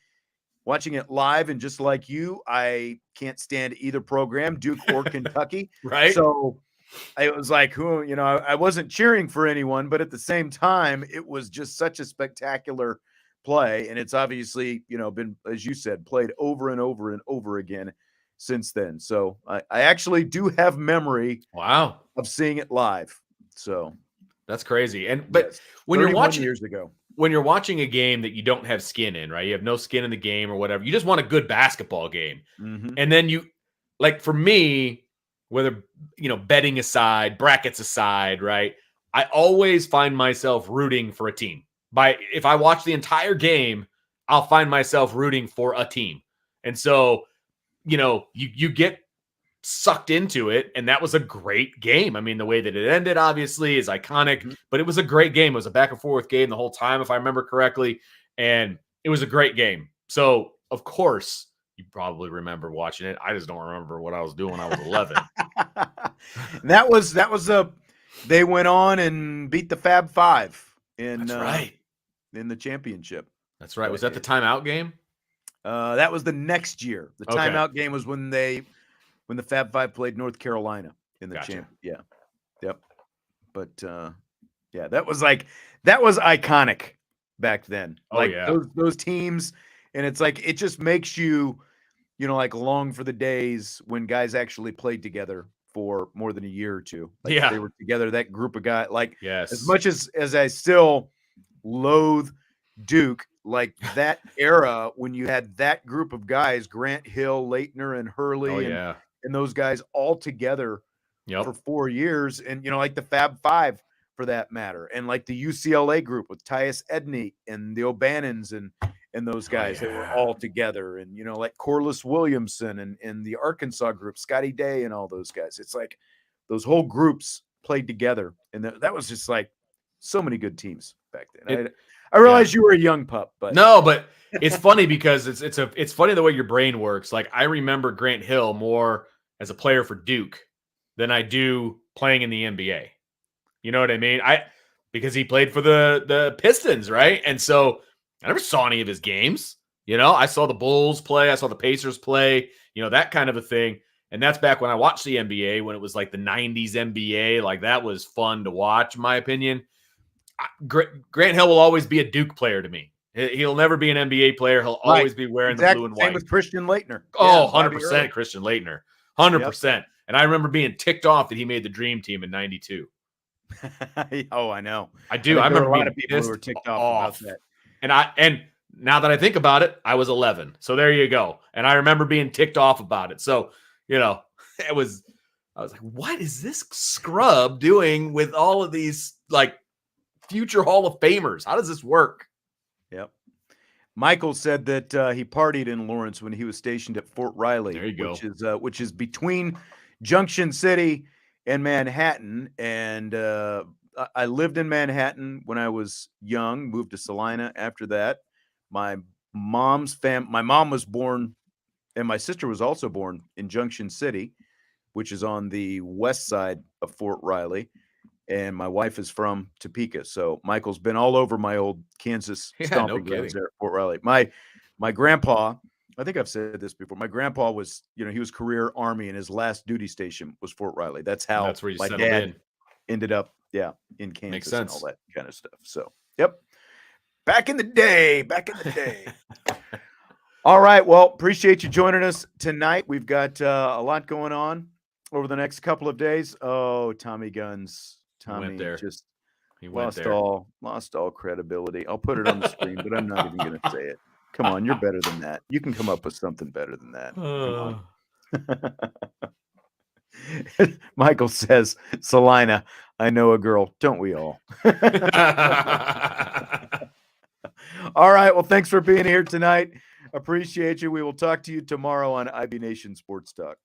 it live. And just like you, I can't stand either program, Duke or Kentucky. Right. So it was like, I wasn't cheering for anyone, but at the same time, it was just such a spectacular play. And it's obviously, been, as you said, played over and over and over again since then. So I actually do have memory of seeing it live. So that's crazy. But when you're watching years ago, when you're watching a game that you don't have skin in, right? You have no skin in the game or whatever. You just want a good basketball game. Mm-hmm. And then for me, whether, betting aside, brackets aside, right? I always find myself rooting for a team. If I watch the entire game, I'll find myself rooting for a team. And so, you get sucked into it, and that was a great game. I mean, the way that it ended, obviously, is iconic, but it was a great game. It was a back and forth game the whole time, if I remember correctly, and it was a great game. So, of course, you probably remember watching it. I just don't remember what I was doing when I was 11. They went on and beat the Fab Five in the championship. That's right. Was that the timeout game? That was the next year. The timeout game was when the Fab Five played North Carolina in the champ. Yeah. Yep. But that was iconic back then. Those teams, and it's like it just makes you, long for the days when guys actually played together for more than a year or two. They were together, that group of guys. As much as I still loathe Duke, that era when you had that group of guys, Grant Hill, Leitner, and Hurley, and those guys all together for 4 years, and the Fab Five for that matter, and the UCLA group with Tyus Edney and the O'Bannons and those guys, they were all together, and Corliss Williamson and the Arkansas group, Scotty Day and all those guys. It's like those whole groups played together, and that was just so many good teams back then. I realize you were a young pup, but no, but it's funny because it's funny the way your brain works. I remember Grant Hill more as a player for Duke than I do playing in the NBA. You know what I mean? Because he played for the Pistons, right? And so I never saw any of his games. I saw the Bulls play, I saw the Pacers play, that kind of a thing. And that's back when I watched the NBA, when it was the 90s NBA. That was fun to watch, in my opinion. Grant Hill will always be a Duke player to me. He'll never be an NBA player. He'll always be wearing the blue and white. Same with Christian Leitner. Oh, 100% Christian Leitner. 100%. Yep. And I remember being ticked off that he made the dream team in 92. Oh, I know. I do. I remember a lot of people who were ticked off about that. And now that I think about it, I was 11. So there you go. And I remember being ticked off about it. So, I was like, what is this scrub doing with all of these future Hall of Famers? How does this work? Yep. Michael said that he partied in Lawrence when he was stationed at Fort Riley. There you go. Which is between Junction City and Manhattan. And I lived in Manhattan when I was young, moved to Salina after that. My mom was born, and my sister was also born in Junction City, which is on the west side of Fort Riley. And my wife is from Topeka. So Michael's been all over my old Kansas Yeah, no stomping grounds kidding. there at Fort Riley. My grandpa, I think I've said this before. My grandpa was, he was career Army, and his last duty station was Fort Riley. That's And how that's where you my settled dad in. ended up, in Kansas and all sense. that kind of stuff. So, yep. Back in the day. All right. Well, appreciate you joining us tonight. We've got a lot going on over the next couple of days. Oh, Tommy Guns. Tommy there. just He went lost there. all credibility. I'll put it on the screen, but I'm not even going to say it. Come on, you're better than that. You can come up with something better than that. Come on. Michael says, Salina, I know a girl. Don't we all? All right. Well, thanks for being here tonight. Appreciate you. We will talk to you tomorrow on IB Nation Sports Talk.